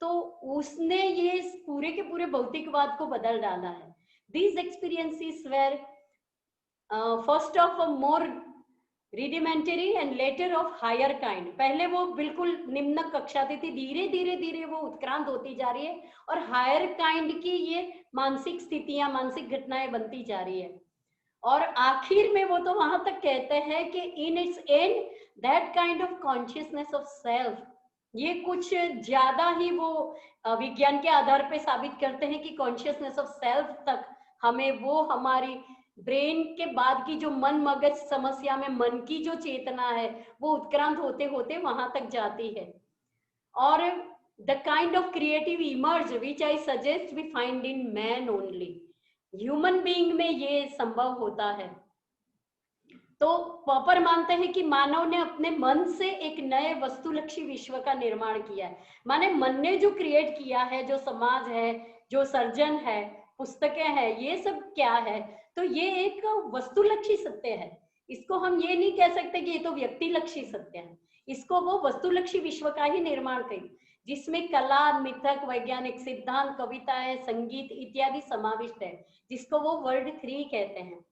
तो उसने ये पूरे के पूरे भौतिकवाद को बदल डाला है। These experiences were first of a more rudimentary and later of higher kind। पहले वो बिल्कुल निम्न कक्षा थी, धीरे धीरे वो उत्क्रांत होती जा रही है और हायर काइंड की ये मानसिक स्थितियां, मानसिक घटनाएं बनती जा रही है। और आखिर में वो तो वहां तक कहते हैं कि in its and that kind of consciousness of self, ये कुछ ज्यादा ही वो विज्ञान के आधार पे साबित करते हैं कि कॉन्शियसनेस ऑफ सेल्फ तक हमें वो हमारी ब्रेन के बाद की जो मन मगज समस्या में मन की जो चेतना है वो उत्क्रांत होते होते वहां तक जाती है। और the kind of creative emerge which I suggest we find in man only. Human being में ये संभव होता है। तो पॉपर मानते हैं कि मानव ने अपने मन से एक नए वस्तुलक्षी विश्व का निर्माण किया है। माने मन ने जो क्रिएट किया है, जो समाज है, जो सर्जन है, पुस्तकें हैं, ये सब क्या है? तो ये एक वस्तुलक्षी सत्य है। इसको हम ये नहीं कह सकते कि ये तो व्यक्तिलक्षी सत्य है, इसको वो वस्तुलक्षी विश्व का ही निर्माण करें, जिसमें कला, मिथक, वैज्ञानिक सिद्धांत, कविताएं, संगीत इत्यादि समाविष्ट है, जिसको वो वर्ल्ड 3 कहते हैं।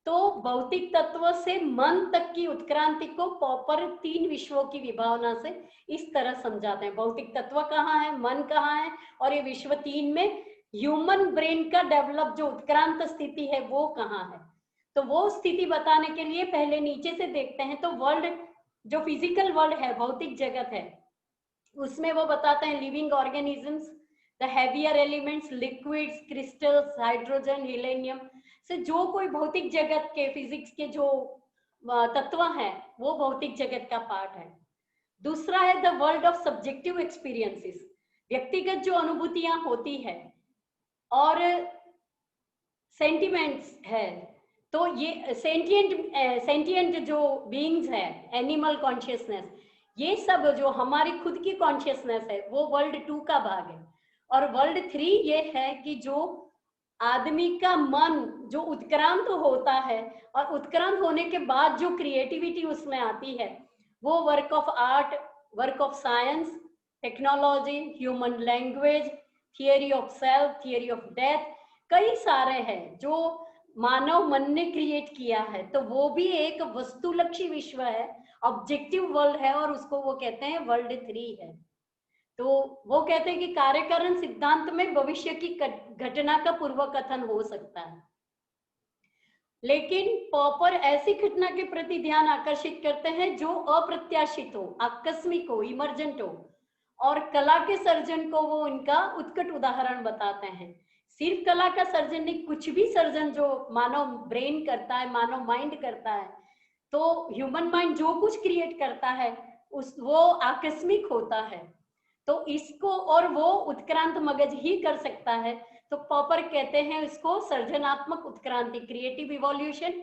तो भौतिक तत्व से मन तक की उत्क्रांति को पॉपर 3 विश्वों की विभावना से इस तरह समझाते हैं। भौतिक तत्व कहाँ है, मन कहाँ है, और ये विश्व 3 में ह्यूमन ब्रेन का डेवलप जो उत्क्रांत स्थिति है वो कहाँ है। तो वो स्थिति बताने के लिए पहले नीचे से देखते हैं। तो वर्ल्ड जो फिजिकल वर्ल्ड है, भौतिक जगत है, उसमें वो बताते हैं living organisms, the heavier elements, liquids, crystals, hydrogen, helium से जो कोई भौतिक जगत के फिजिक्स के जो तत्व हैं वो भौतिक जगत का पार्ट है। दूसरा है the world of subjective experiences, व्यक्तिगत जो अनुभूतियां होती है, और सेंटिमेंट्स है। तो ये सेंटिएंट जो बीइंग्स है, एनिमल कॉन्शियसनेस, ये सब जो हमारी खुद की कॉन्शियसनेस है वो वर्ल्ड 2 का भाग है। और वर्ल्ड 3 ये है कि जो आदमी का मन जो उत्क्रांत होता है, और उत्क्रांत होने के बाद जो क्रिएटिविटी उसमें आती है, वो work of art, work of science, technology, human language, theory of self, theory of death, कई सारे हैं जो मानव मन ने क्रिएट किया है। तो वो भी एक वस्तुलक्षी विश्व है, ऑब्जेक्टिव वर्ल्ड है, और उसको वो कहते हैं वर्ल्ड 3 है। तो वो कहते हैं कि कार्य कारण सिद्धांत में भविष्य की घटना का पूर्व कथन हो सकता है, लेकिन पॉपर ऐसी घटना के प्रति ध्यान आकर्षित करते हैं जो अप्रत्याशित हो, आकस्मिक हो, इमरजेंट हो, और कला के सर्जन को वो इनका उत्कट उदाहरण बताते हैं। सिर्फ कला का सर्जन नहीं, कुछ भी सर्जन जो मानव ब्रेन करता है, मानव माइंड करता है, तो ह्यूमन माइंड जो कुछ क्रिएट करता है वो आकस्मिक होता है। तो इसको, और वो उत्क्रांत मगज ही कर सकता है। तो पॉपर कहते हैं इसको सर्जनात्मक उत्क्रांति, क्रिएटिव इवोल्यूशन,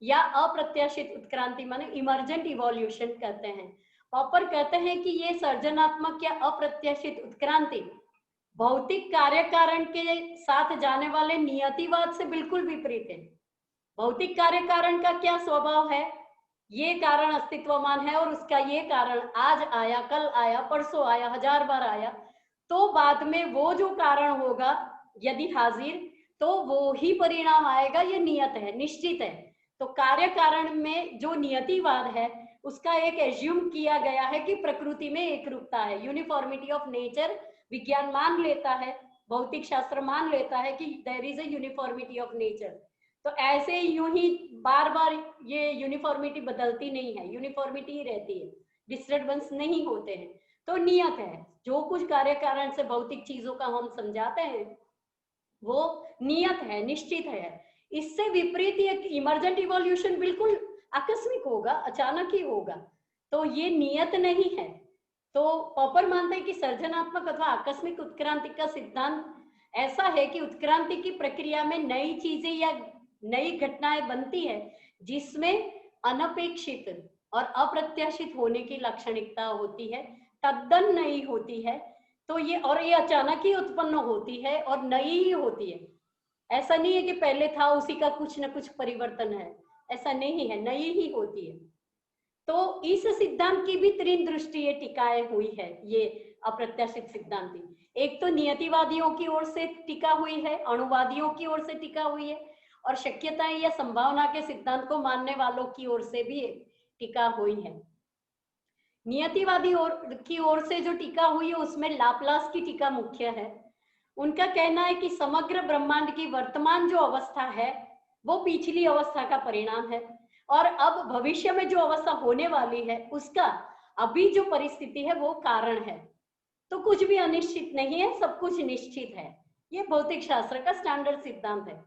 या अप्रत्याशित उत्क्रांति माने इमर्जेंट इवोल्यूशन कहते हैं। पॉपर कहते हैं कि ये सर्जनात्मक या अप्रत्याशित उत्क्रांति भौतिक कार्य कारण के साथ जाने वाले नियतिवाद से बिल्कुल विपरीत है। भौतिक कार्य कारण का क्या स्वभाव है? ये कारण अस्तित्वमान है और उसका ये कारण आज आया, कल आया, परसों आया, 1000 बार आया, तो बाद में वो जो कारण होगा यदि हाजिर, तो वो ही परिणाम आएगा। ये नियत है, निश्चित है। तो कार्य कारण में जो नियतिवाद है उसका एक एज्यूम किया गया है कि प्रकृति में एक रूपता है, यूनिफॉर्मिटी ऑफ नेचर। विज्ञान मान लेता है, भौतिक शास्त्र मान लेता है कि there is a uniformity of nature. तो ऐसे यूं ही बार बार ये यूनिफॉर्मिटी बदलती नहीं है, यूनिफॉर्मिटी ही रहती है, डिस्टर्बेंस नहीं होते हैं। तो नियत है, जो कुछ कार्य कारण से भौतिक चीजों का हम समझाते हैं वो नियत है, निश्चित है। इससे विपरीत एक इमर्जेंट इवोल्यूशन बिल्कुल आकस्मिक होगा, अचानक ही होगा, तो ये नियत नहीं है। तो पॉपर मानते हैं कि सर्जनात्मक अथवा आकस्मिक उत्क्रांति का सिद्धांत ऐसा है कि उत्क्रांति की प्रक्रिया में नई चीजें या नई घटनाएं बनती है जिसमें अनपेक्षित और अप्रत्याशित होने की लाक्षणिकता होती है, तद्दन नई होती है। तो ये, और ये अचानक ही उत्पन्न होती है और नई ही होती है। ऐसा नहीं है कि पहले था उसी का कुछ न कुछ परिवर्तन है, ऐसा नहीं है, नई ही होती है। तो इस सिद्धांत की भी 3 दृष्टि टिकाए हुई है ये अप्रत्याशित सिद्धांति। एक तो नियतिवादियों की ओर से टिका हुई है, अणुवादियों की ओर से टिका हुई है, और शक्यताएं या संभावना के सिद्धांत को मानने वालों की ओर से भी टिका हुई है। नियतिवादी की ओर से जो टीका हुई है उसमें लाप्लास की टीका मुख्य है। उनका कहना है कि समग्र ब्रह्मांड की वर्तमान जो अवस्था है वो पिछली अवस्था का परिणाम है, और अब भविष्य में जो अवस्था होने वाली है उसका अभी जो परिस्थिति है वो कारण है। तो कुछ भी अनिश्चित नहीं है, सब कुछ निश्चित है। ये भौतिक शास्त्र का स्टैंडर्ड सिद्धांत है।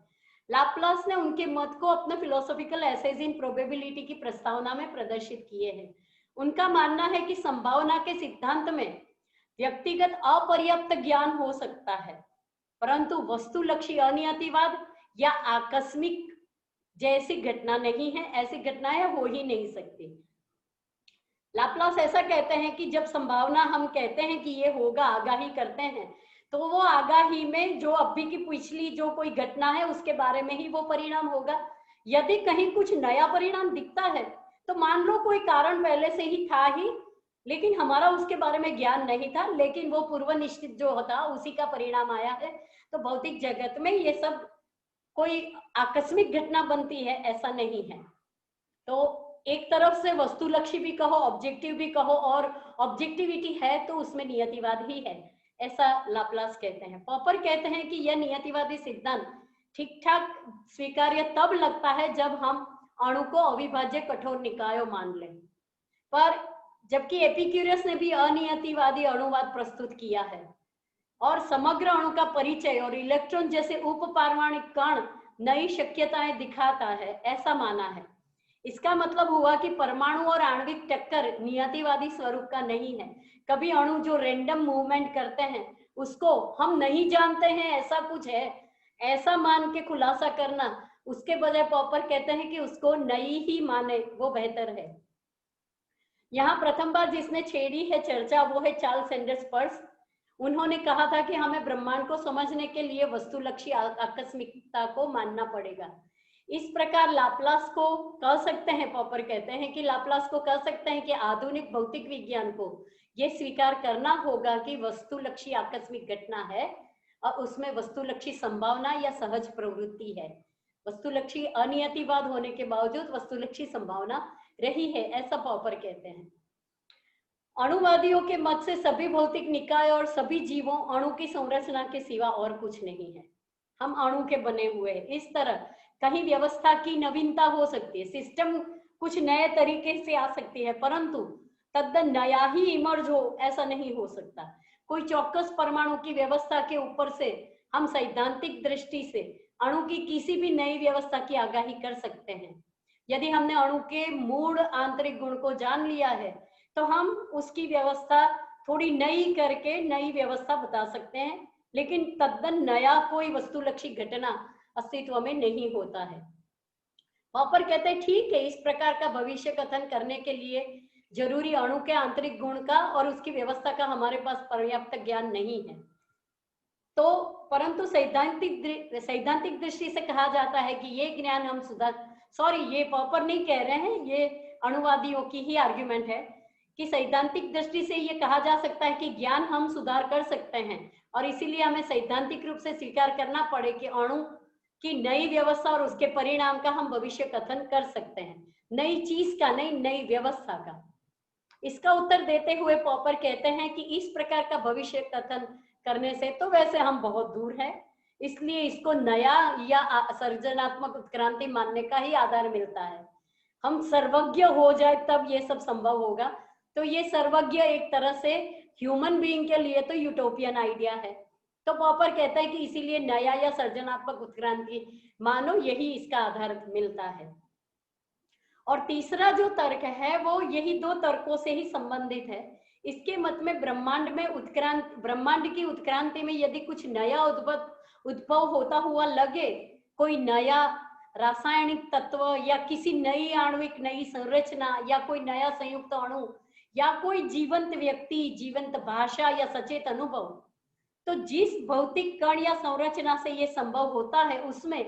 लाप्लास ने उनके मत को अपने फिलोसॉफिकल एसेज इन प्रोबेबिलिटी की प्रस्तावना में प्रदर्शित किए हैं। उनका मानना है कि संभावना के सिद्धांत में व्यक्तिगत अपर्याप्त ज्ञान हो सकता है, परंतु वस्तुलक्षी अनियतिवाद या आकस्मिक जैसी घटना नहीं है, ऐसी घटनाएं हो ही नहीं सकती। लाप्लास ऐसा कहते हैं कि जब संभावना हम कहते हैं कि ये होगा, आगाही करते हैं, तो वो आगाही में जो अभी की पिछली जो कोई घटना है उसके बारे में ही वो परिणाम होगा। यदि कहीं कुछ नया परिणाम दिखता है तो मान लो कोई कारण पहले से ही था ही, लेकिन हमारा उसके बारे में ज्ञान नहीं था, लेकिन वो पूर्व निश्चित जो होता उसी का परिणाम आया है। तो भौतिक जगत में ये सब कोई आकस्मिक घटना बनती है ऐसा नहीं है। तो एक तरफ से वस्तुलक्षी भी कहो, ऑब्जेक्टिव भी कहो, और ऑब्जेक्टिविटी है तो उसमें नियतिवाद ही है, ऐसा लाप्लास कहते हैं। पॉपर कहते हैं कि यह नियतिवादी सिद्धांत ठीक ठाक स्वीकार्य तब लगता है जब हम अणु को अविभाज्य कठोर निकायों मान लें, पर जबकि एपिक्यूरियस ने भी अनियतिवादी अणुवाद प्रस्तुत किया है और समग्र अणु का परिचय और इलेक्ट्रॉन जैसे उपपारमाणिक कण नई शक्यताएं दिखाता है, ऐसा माना है। इसका मतलब हुआ कि परमाणु और आणविक टक्कर नियतिवादी स्वरूप का नहीं है। कभी अणु जो रैंडम मूवमेंट करते हैं उसको हम नहीं जानते हैं ऐसा कुछ है, ऐसा मान के खुलासा करना, उसके बजाय पॉपर कहते हैं कि उसको नई ही माने, वो बेहतर है। यहाँ प्रथम बार जिसने छेड़ी है चर्चा वो है चार्ल्स सैंडर्स पर्स। उन्होंने कहा था कि हमें ब्रह्मांड को समझने के लिए वस्तुलक्षी आकस्मिकता को मानना पड़ेगा। इस प्रकार लाप्लास को कह सकते हैं, पॉपर कहते हैं कि लाप्लास को कह सकते हैं कि आधुनिक भौतिक विज्ञान को यह स्वीकार करना होगा कि वस्तुलक्षी आकस्मिक घटना है, और उसमें वस्तुलक्षी संभावना या सहज प्रवृत्ति है। वस्तुलक्षी अनियतिवाद होने के बावजूद वस्तुलक्षी संभावना रही है, ऐसा पॉपर कहते हैं। अणुवादियों के मत से सभी भौतिक निकाय और सभी जीवों अणु की संरचना के सिवा और कुछ नहीं है। हम अणु के बने हुए हैं। इस तरह कहीं व्यवस्था की नवीनता हो सकती है, सिस्टम कुछ नए तरीके से आ सकती है, परंतु तद्दन नया ही इमर्ज हो ऐसा नहीं हो सकता। कोई चौक्कस परमाणु की व्यवस्था के ऊपर से हम सैद्धांतिक दृष्टि से अणु की किसी भी नई व्यवस्था की आगाही कर सकते हैं। यदि हमने अणु के मूल आंतरिक गुण को जान लिया है तो हम उसकी व्यवस्था थोड़ी नई करके नई व्यवस्था बता सकते हैं, लेकिन तद्दन नया कोई वस्तुलक्षी घटना अस्तित्व में नहीं होता है। पॉपर कहते हैं ठीक है, इस प्रकार का भविष्य कथन करने के लिए जरूरी अणु के आंतरिक गुण का और उसकी व्यवस्था का हमारे पास पर्याप्त ज्ञान नहीं है। तो परंतु सैद्धांतिक दृष्टि से कहा जाता है कि ये ज्ञान हम ये पॉपर नहीं कह रहे हैं, ये अणुवादियों की ही आर्ग्यूमेंट है कि सैद्धांतिक दृष्टि से ये कहा जा सकता है कि ज्ञान हम सुधार कर सकते हैं और इसीलिए हमें सैद्धांतिक रूप से स्वीकार करना पड़े कि अणु की नई व्यवस्था और उसके परिणाम का हम भविष्य कथन कर सकते हैं। नई चीज का नहीं, नई व्यवस्था का। इसका उत्तर देते हुए पॉपर कहते हैं कि इस प्रकार का भविष्य कथन करने से तो वैसे हम बहुत दूर हैं, इसलिए इसको नया या सर्जनात्मक उत्क्रांति मानने का ही आधार मिलता है। हम सर्वज्ञ हो जाए तब ये सब संभव होगा। तो ये सर्वज्ञ एक तरह से ह्यूमन बीइंग के लिए तो यूटोपियन आइडिया है। तो पॉपर कहता है कि इसीलिए नया या सर्जनात्मक उत्क्रांति मानो, यही इसका आधार मिलता है। और तीसरा जो तर्क है वो यही दो तर्कों से ही संबंधित है। इसके मत में ब्रह्मांड की उत्क्रांति में यदि कुछ नया उद्भव होता हुआ लगे, कोई नया रासायनिक तत्व या किसी नई आणविक नई संरचना या कोई नया संयुक्त अणु या कोई जीवंत व्यक्ति, जीवंत भाषा या सचेत अनुभव, तो जिस भौतिक कण या संरचना से ये संभव होता है उसमें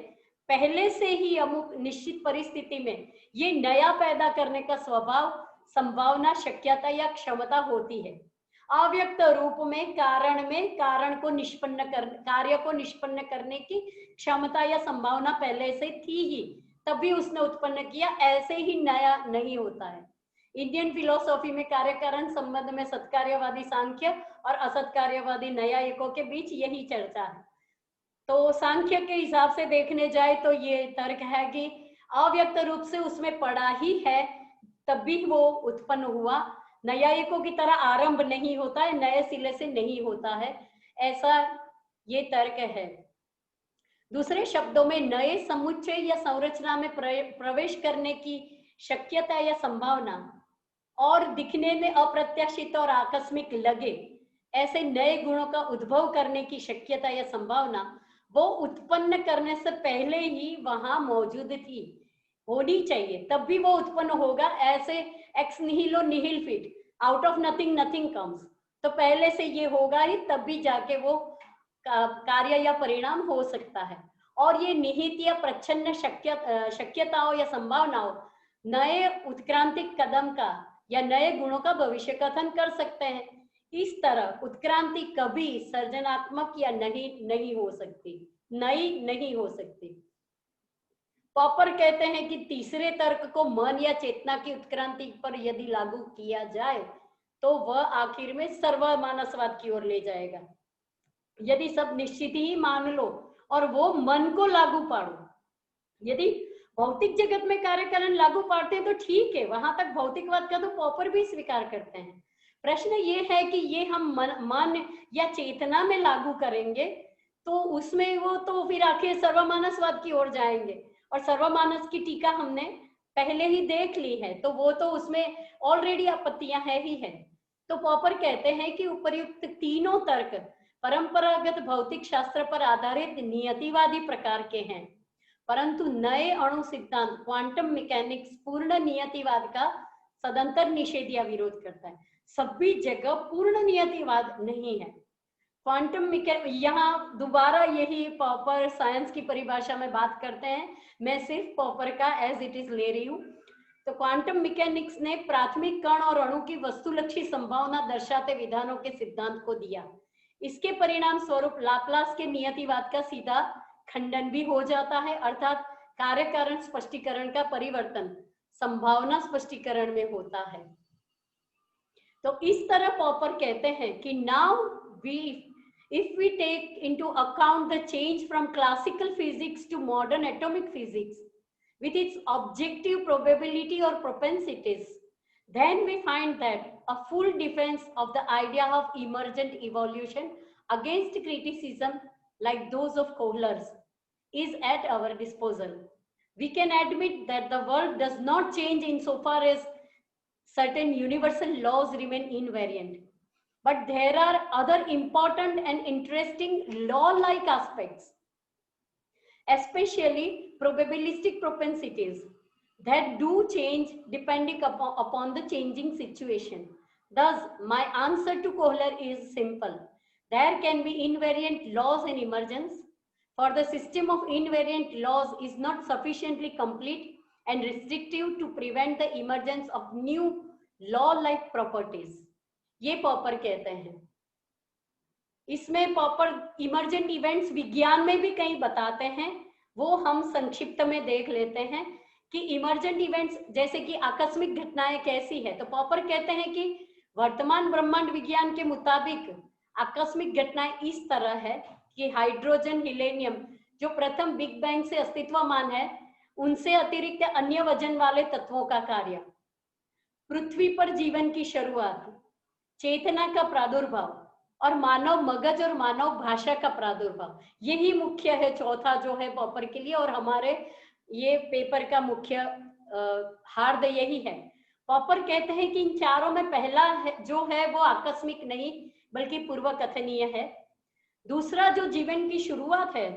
पहले से ही अमुक निश्चित परिस्थिति में ये नया पैदा करने का स्वभाव, संभावना, शक्यता या क्षमता होती है। अव्यक्त रूप में कार्य को निष्पन्न करने की क्षमता या संभावना पहले से थी ही, तभी उसने उत्पन्न किया, ऐसे ही नया नहीं होता है। इंडियन फिलोसॉफी में कार्यकारण संबंध में सत्कार्यवादी सांख्य और असत्कार्यवादी न्यायिकों के बीच यही चर्चा है। तो सांख्य के हिसाब से देखने जाए तो ये तर्क है कि अव्यक्त रूप से उसमें पड़ा ही है तभी वो उत्पन्न हुआ, न्यायिकों की तरह आरंभ नहीं होता है, नए सिले से नहीं होता है, ऐसा ये तर्क है। दूसरे शब्दों में नए समुच्चय या संरचना में प्रवेश करने की शक्यता या संभावना और दिखने में अप्रत्याशित और आकस्मिक लगे ऐसे नए गुणों का उद्भव करने की शक्यता या संभावना वो उत्पन्न करने से पहले ही वहां मौजूद थी, होनी चाहिए, तब भी वो उत्पन्न होगा। ऐसे ex nihilo nihil fit, out of nothing nothing comes, तो पहले से ये होगा ही, तब भी जाके वो कार्य या परिणाम हो सकता है। और ये निहित या प्रच्छन्न शक्यताओं या संभावनाओं नए उत्क्रांतिक कदम का या नए गुणों का भविष्य कथन कर सकते हैं। इस तरह उत्क्रांति कभी सर्जनात्मक या नहीं हो सकती, नई नहीं हो सकती। पॉपर कहते हैं कि तीसरे तर्क को मन या चेतना की उत्क्रांति पर यदि लागू किया जाए तो वह आखिर में सर्वमानसवाद की ओर ले जाएगा। यदि सब निश्चित ही मान लो और वो मन को लागू पाड़ो, यदि भौतिक जगत में कार्यकरण लागू पाड़ते हैं तो ठीक है, वहां तक भौतिकवाद का तो पॉपर भी स्वीकार करते हैं। प्रश्न ये है कि ये हम मन या चेतना में लागू करेंगे तो उसमें वो तो फिर आखिर सर्वमानसवाद की ओर जाएंगे, और सर्वमानस की टीका हमने पहले ही देख ली है, तो वो तो उसमें ऑलरेडी आपत्तियां है ही है। तो पॉपर कहते हैं कि उपर्युक्त तीनों तर्क परंपरागत भौतिक शास्त्र पर आधारित नियतिवादी प्रकार के हैं, परंतु नए अणु सिद्धांत क्वांटम मैकेनिक्स पूर्ण नियतिवाद का सदंतर निषेध या विरोध करता है। सभी जगह पूर्ण नियतिवाद नहीं है। क्वांटम मैकेनिक्स, यहाँ दोबारा यही पॉपर साइंस की परिभाषा में बात करते हैं, मैं सिर्फ पॉपर का एज इट इज ले रही हूँ। तो क्वांटम मैकेनिक्स ने प्राथमिक कण और अणु की वस्तुलक्षी संभावना दर्शाते विधानों के सिद्धांत को दिया। इसके परिणाम स्वरूप लाप्लास के नियतिवाद का सीधा खंडन भी हो जाता है, अर्थात कार्य कारण स्पष्टीकरण का परिवर्तन संभावना स्पष्टीकरण में होता है। तो इस तरह पॉपर कहते हैं कि now if we take into account the change from classical physics to modern atomic physics with its objective probability or propensities, then we find that a full defense of the idea of emergent evolution against criticism like those of Kohler's is at our disposal. We can admit that the world does not change insofar as certain universal laws remain invariant, but there are other important and interesting law-like aspects, especially probabilistic propensities, that do change depending upon the changing situation. Thus, my answer to Kohler is simple. There can be invariant laws in emergence, for the system of invariant laws is not sufficiently complete and restrictive to prevent the emergence of new law-like properties. ये popper कहते हैं। इसमें popper emergent events विज्ञान में भी कई बताते हैं, वो हम संक्षिप्त में देख लेते हैं कि इमर्जेंट इवेंट्स जैसे कि आकस्मिक घटनाएं कैसी है। तो पॉपर कहते हैं कि वर्तमान ब्रह्मांड विज्ञान के मुताबिक आकस्मिक घटनाएं इस तरह है कि हाइड्रोजन हीलियम जो प्रथम बिग बैंग से अस्तित्वमान है, उनसे अतिरिक्त अन्य वजन वाले तत्वों का कार्य, पृथ्वी पर जीवन की शुरुआत, चेतना का प्रादुर्भाव और मानव मगज और मानव भाषा का प्रादुर्भाव, यही मुख्य है चौथा जो है पॉपर के लिए, और हमारे ये पेपर का मुख्य हार्द यही है। पॉपर कहते हैं कि इन चारों में पहला है जो है वो आकस्मिक नहीं बल्कि पूर्व कथनीय है। दूसरा जो जीवन की शुरुआत है,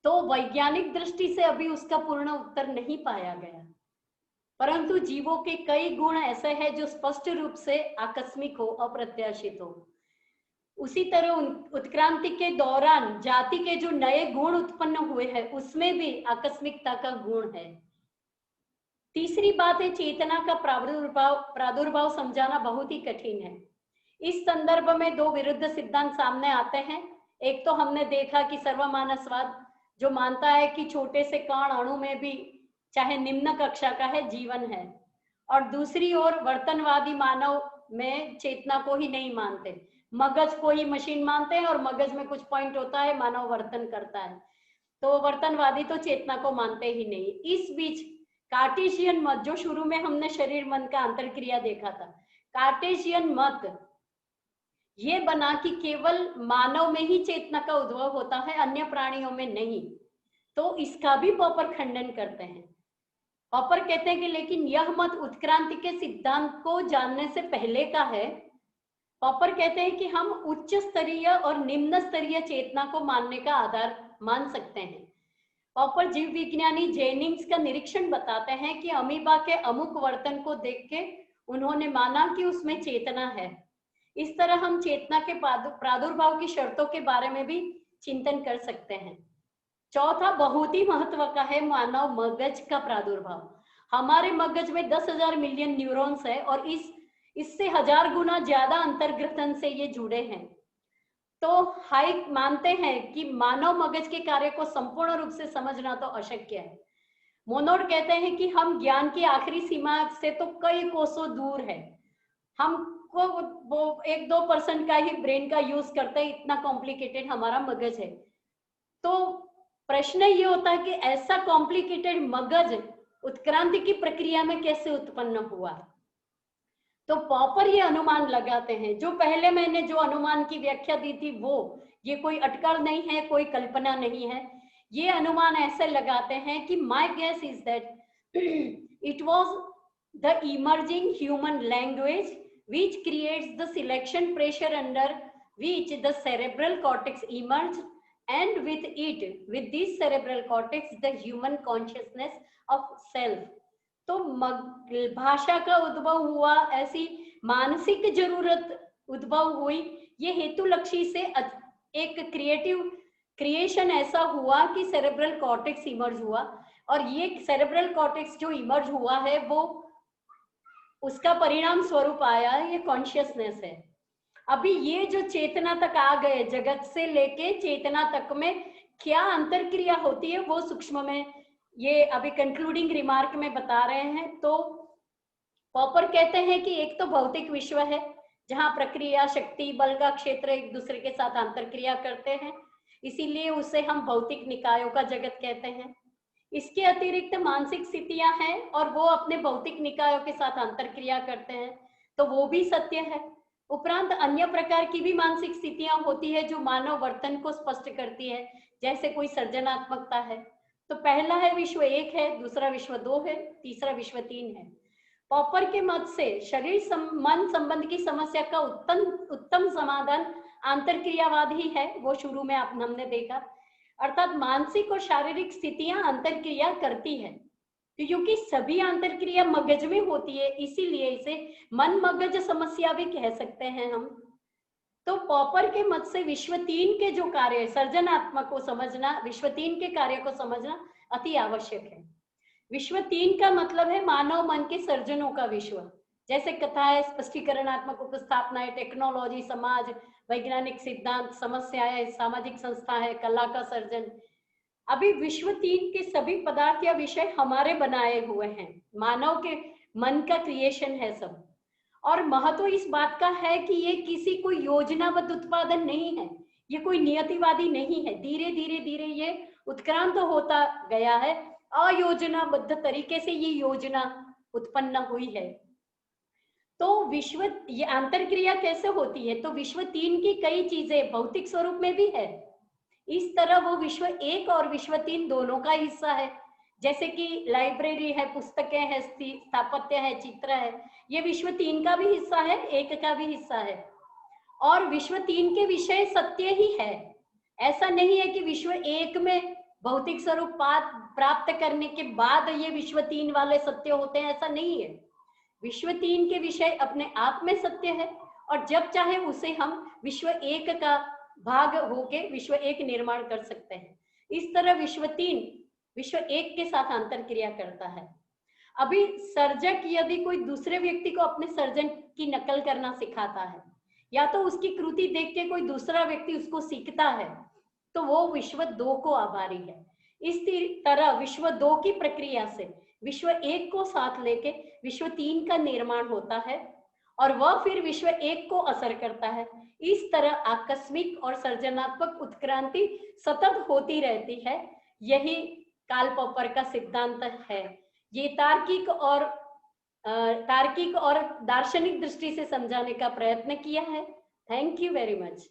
तो वैज्ञानिक दृष्टि से अभी उसका पूर्ण उत्तर नहीं पाया गया, परंतु जीवों के कई गुण ऐसे हैं जो स्पष्ट रूप से आकस्मिक हो, अप्रत्याशित हो। उसी तरह उत्क्रांति के दौरान जाति के जो नए गुण उत्पन्न हुए हैं उसमें भी आकस्मिकता का गुण है। तीसरी बात है चेतना का प्रादुर्भाव समझाना बहुत ही कठिन है। इस संदर्भ में दो विरुद्ध सिद्धांत सामने आते हैं। एक तो हमने देखा कि सर्वमानसवाद जो मानता है कि छोटे से कण अणु में भी चाहे निम्न कक्षा का है जीवन है, और दूसरी ओर वर्तनवादी मानव में चेतना को ही नहीं मानते, मगज को ही मशीन मानते हैं और मगज में कुछ पॉइंट होता है, मानव वर्तन करता है, तो वर्तनवादी तो चेतना को मानते ही नहीं। इस बीच कार्टेशियन मत, जो शुरू में हमने शरीर मन का अंतरक्रिया देखा था, कार्टेशियन मत ये बना कि केवल मानव में ही चेतना का उद्भव होता है, अन्य प्राणियों में नहीं। तो इसका भी पॉपर खंडन करते हैं। पॉपर कहते हैं कि लेकिन यह मत उत्क्रांति के सिद्धांत को जानने से पहले का है। पॉपर कहते हैं कि हम उच्च स्तरीय और निम्न स्तरीय चेतना को मानने का आधार मान सकते हैं। पॉपर जीव विज्ञानी जेनिंग्स का निरीक्षण बताते हैं कि अमीबा के अमुक वर्तन को देख के उन्होंने माना कि उसमें चेतना है। इस तरह हम चेतना के प्रादुर्भाव की शर्तों के बारे में भी चिंतन कर सकते हैं। चौथा बहुत ही महत्व का है मानव मगज का प्रादुर्भाव। हमारे मगज में 10,000 मिलियन न्यूरॉन्स है और इससे 1000 गुना ज्यादा अंतर्ग्रथन से ये जुड़े हैं। तो हाइक मानते हैं कि मानव मगज के कार्य को संपूर्ण रूप से समझना तो अशक्य है। मोनोड कहते हैं कि हम ज्ञान की आखिरी सीमा से तो कई कोसों दूर है। हमको वो 1-2% का ही ब्रेन का यूज करते हैं, इतना कॉम्प्लिकेटेड हमारा मगज है। तो प्रश्न ये होता है कि ऐसा कॉम्प्लिकेटेड मगज उत्क्रांति की प्रक्रिया में कैसे उत्पन्न हुआ। तो पॉपर ये अनुमान लगाते हैं, जो पहले मैंने जो अनुमान की व्याख्या दी थी वो ये कोई अटकल नहीं है, कोई कल्पना नहीं है। ये अनुमान ऐसे लगाते हैं कि my guess is that it was the emerging human language which creates the selection pressure under which the cerebral cortex emerged, and with this cerebral cortex the human consciousness of self। तो भाषा का उद्भव हुआ, ऐसी मानसिक जरूरत उद्भव हुई, ये हेतुलक्षी से एक क्रिएशन ऐसा हुआ कि सेरेब्रल कॉर्टेक्स इमर्ज हुआ, और ये सेरेब्रल कॉर्टेक्स जो इमर्ज हुआ है वो उसका परिणाम स्वरूप आया ये कॉन्शियसनेस है। अभी ये जो चेतना तक आ गए, जगत से लेके चेतना तक में क्या अंतरक्रिया होती है वो सूक्ष्म में ये अभी कंक्लूडिंग रिमार्क में बता रहे हैं। तो पॉपर कहते हैं कि एक तो भौतिक विश्व है जहां प्रक्रिया, शक्ति, बल का क्षेत्र एक दूसरे के साथ अंतरक्रिया करते हैं, इसीलिए उसे हम भौतिक निकायों का जगत कहते हैं। इसके अतिरिक्त मानसिक स्थितियां हैं और वो अपने भौतिक निकायों के साथ अंतरक्रिया करते हैं, तो वो भी सत्य है। उपरांत अन्य प्रकार की भी मानसिक स्थितियां होती है जो मानव वर्तन को स्पष्ट करती है, जैसे कोई सर्जनात्मकता है। तो पहला है विश्व एक है, दूसरा विश्व दो है, तीसरा विश्व तीन है। पॉपर के मत से शरीर मन संबंध की समस्या का उत्तम समाधान आंतरक्रियावाद ही है, वो शुरू में हमने देखा। अर्थात मानसिक और शारीरिक स्थितियां अंतरक्रिया करती है, क्योंकि सभी अंतरक्रिया मगज में होती है, इसीलिए इसे मन मगज समस्या भी कह सकते हैं हम। तो पॉपर के मत से विश्व तीन के जो कार्य सर्जनात्मक को समझना, विश्व तीन के कार्य को समझना अति आवश्यक है। विश्व तीन का मतलब है मानव मन के सर्जनों का विश्व, जैसे कथाएं, स्पष्टीकरणात्मक उपस्थापनाएं, टेक्नोलॉजी, समाज, वैज्ञानिक सिद्धांत, समस्याएं, सामाजिक संस्थाएं, कला का सर्जन। अभी विश्व तीन के सभी पदार्थ या विषय हमारे बनाए हुए हैं, मानव के मन का क्रिएशन है सब। और महत्व इस बात का है कि ये किसी कोई योजनाबद्ध उत्पादन नहीं है, ये कोई नियतिवादी नहीं है। धीरे धीरे धीरे ये उत्क्रांत होता गया है, अयोजनाबद्ध तरीके से ये योजना उत्पन्न हुई है। तो विश्व ये अंतरक्रिया कैसे होती है, तो विश्व तीन की कई चीजें भौतिक स्वरूप में भी है, इस तरह वो विश्व एक और विश्व तीन दोनों का हिस्सा है। जैसे कि लाइब्रेरी है, पुस्तकें है, स्थापत्य है, चित्र है, ये विश्व तीन का भी हिस्सा है, एक का भी हिस्सा है। और विश्व तीन के विषय सत्य ही है, ऐसा नहीं है कि विश्व एक में भौतिक स्वरूप प्राप्त करने के बाद ये विश्व तीन वाले सत्य होते हैं, ऐसा नहीं है। विश्व तीन के विषय अपने आप में सत्य है और जब चाहे उसे हम विश्व एक का भाग होके विश्व एक निर्माण कर सकते हैं। इस तरह विश्व तीन विश्व एक के साथ अंतरक्रिया करता है। अभी सर्जक यदि कोई दूसरे व्यक्ति को अपने सर्जन की नकल करना सिखाता है या तो उसकी कृति देख के कोई दूसरा व्यक्ति उसको सीखता है, तो वो विश्व दो को आभारी है। इस तरह विश्व दो की प्रक्रिया से विश्व एक को साथ लेके विश्व तीन का निर्माण होता है और वह फिर विश्व एक को असर करता है। इस तरह आकस्मिक और सर्जनात्मक उत्क्रांति सतत होती रहती है, यही कार्ल पॉपर का सिद्धांत है। ये तार्किक और दार्शनिक दृष्टि से समझाने का प्रयत्न किया है। Thank you very much.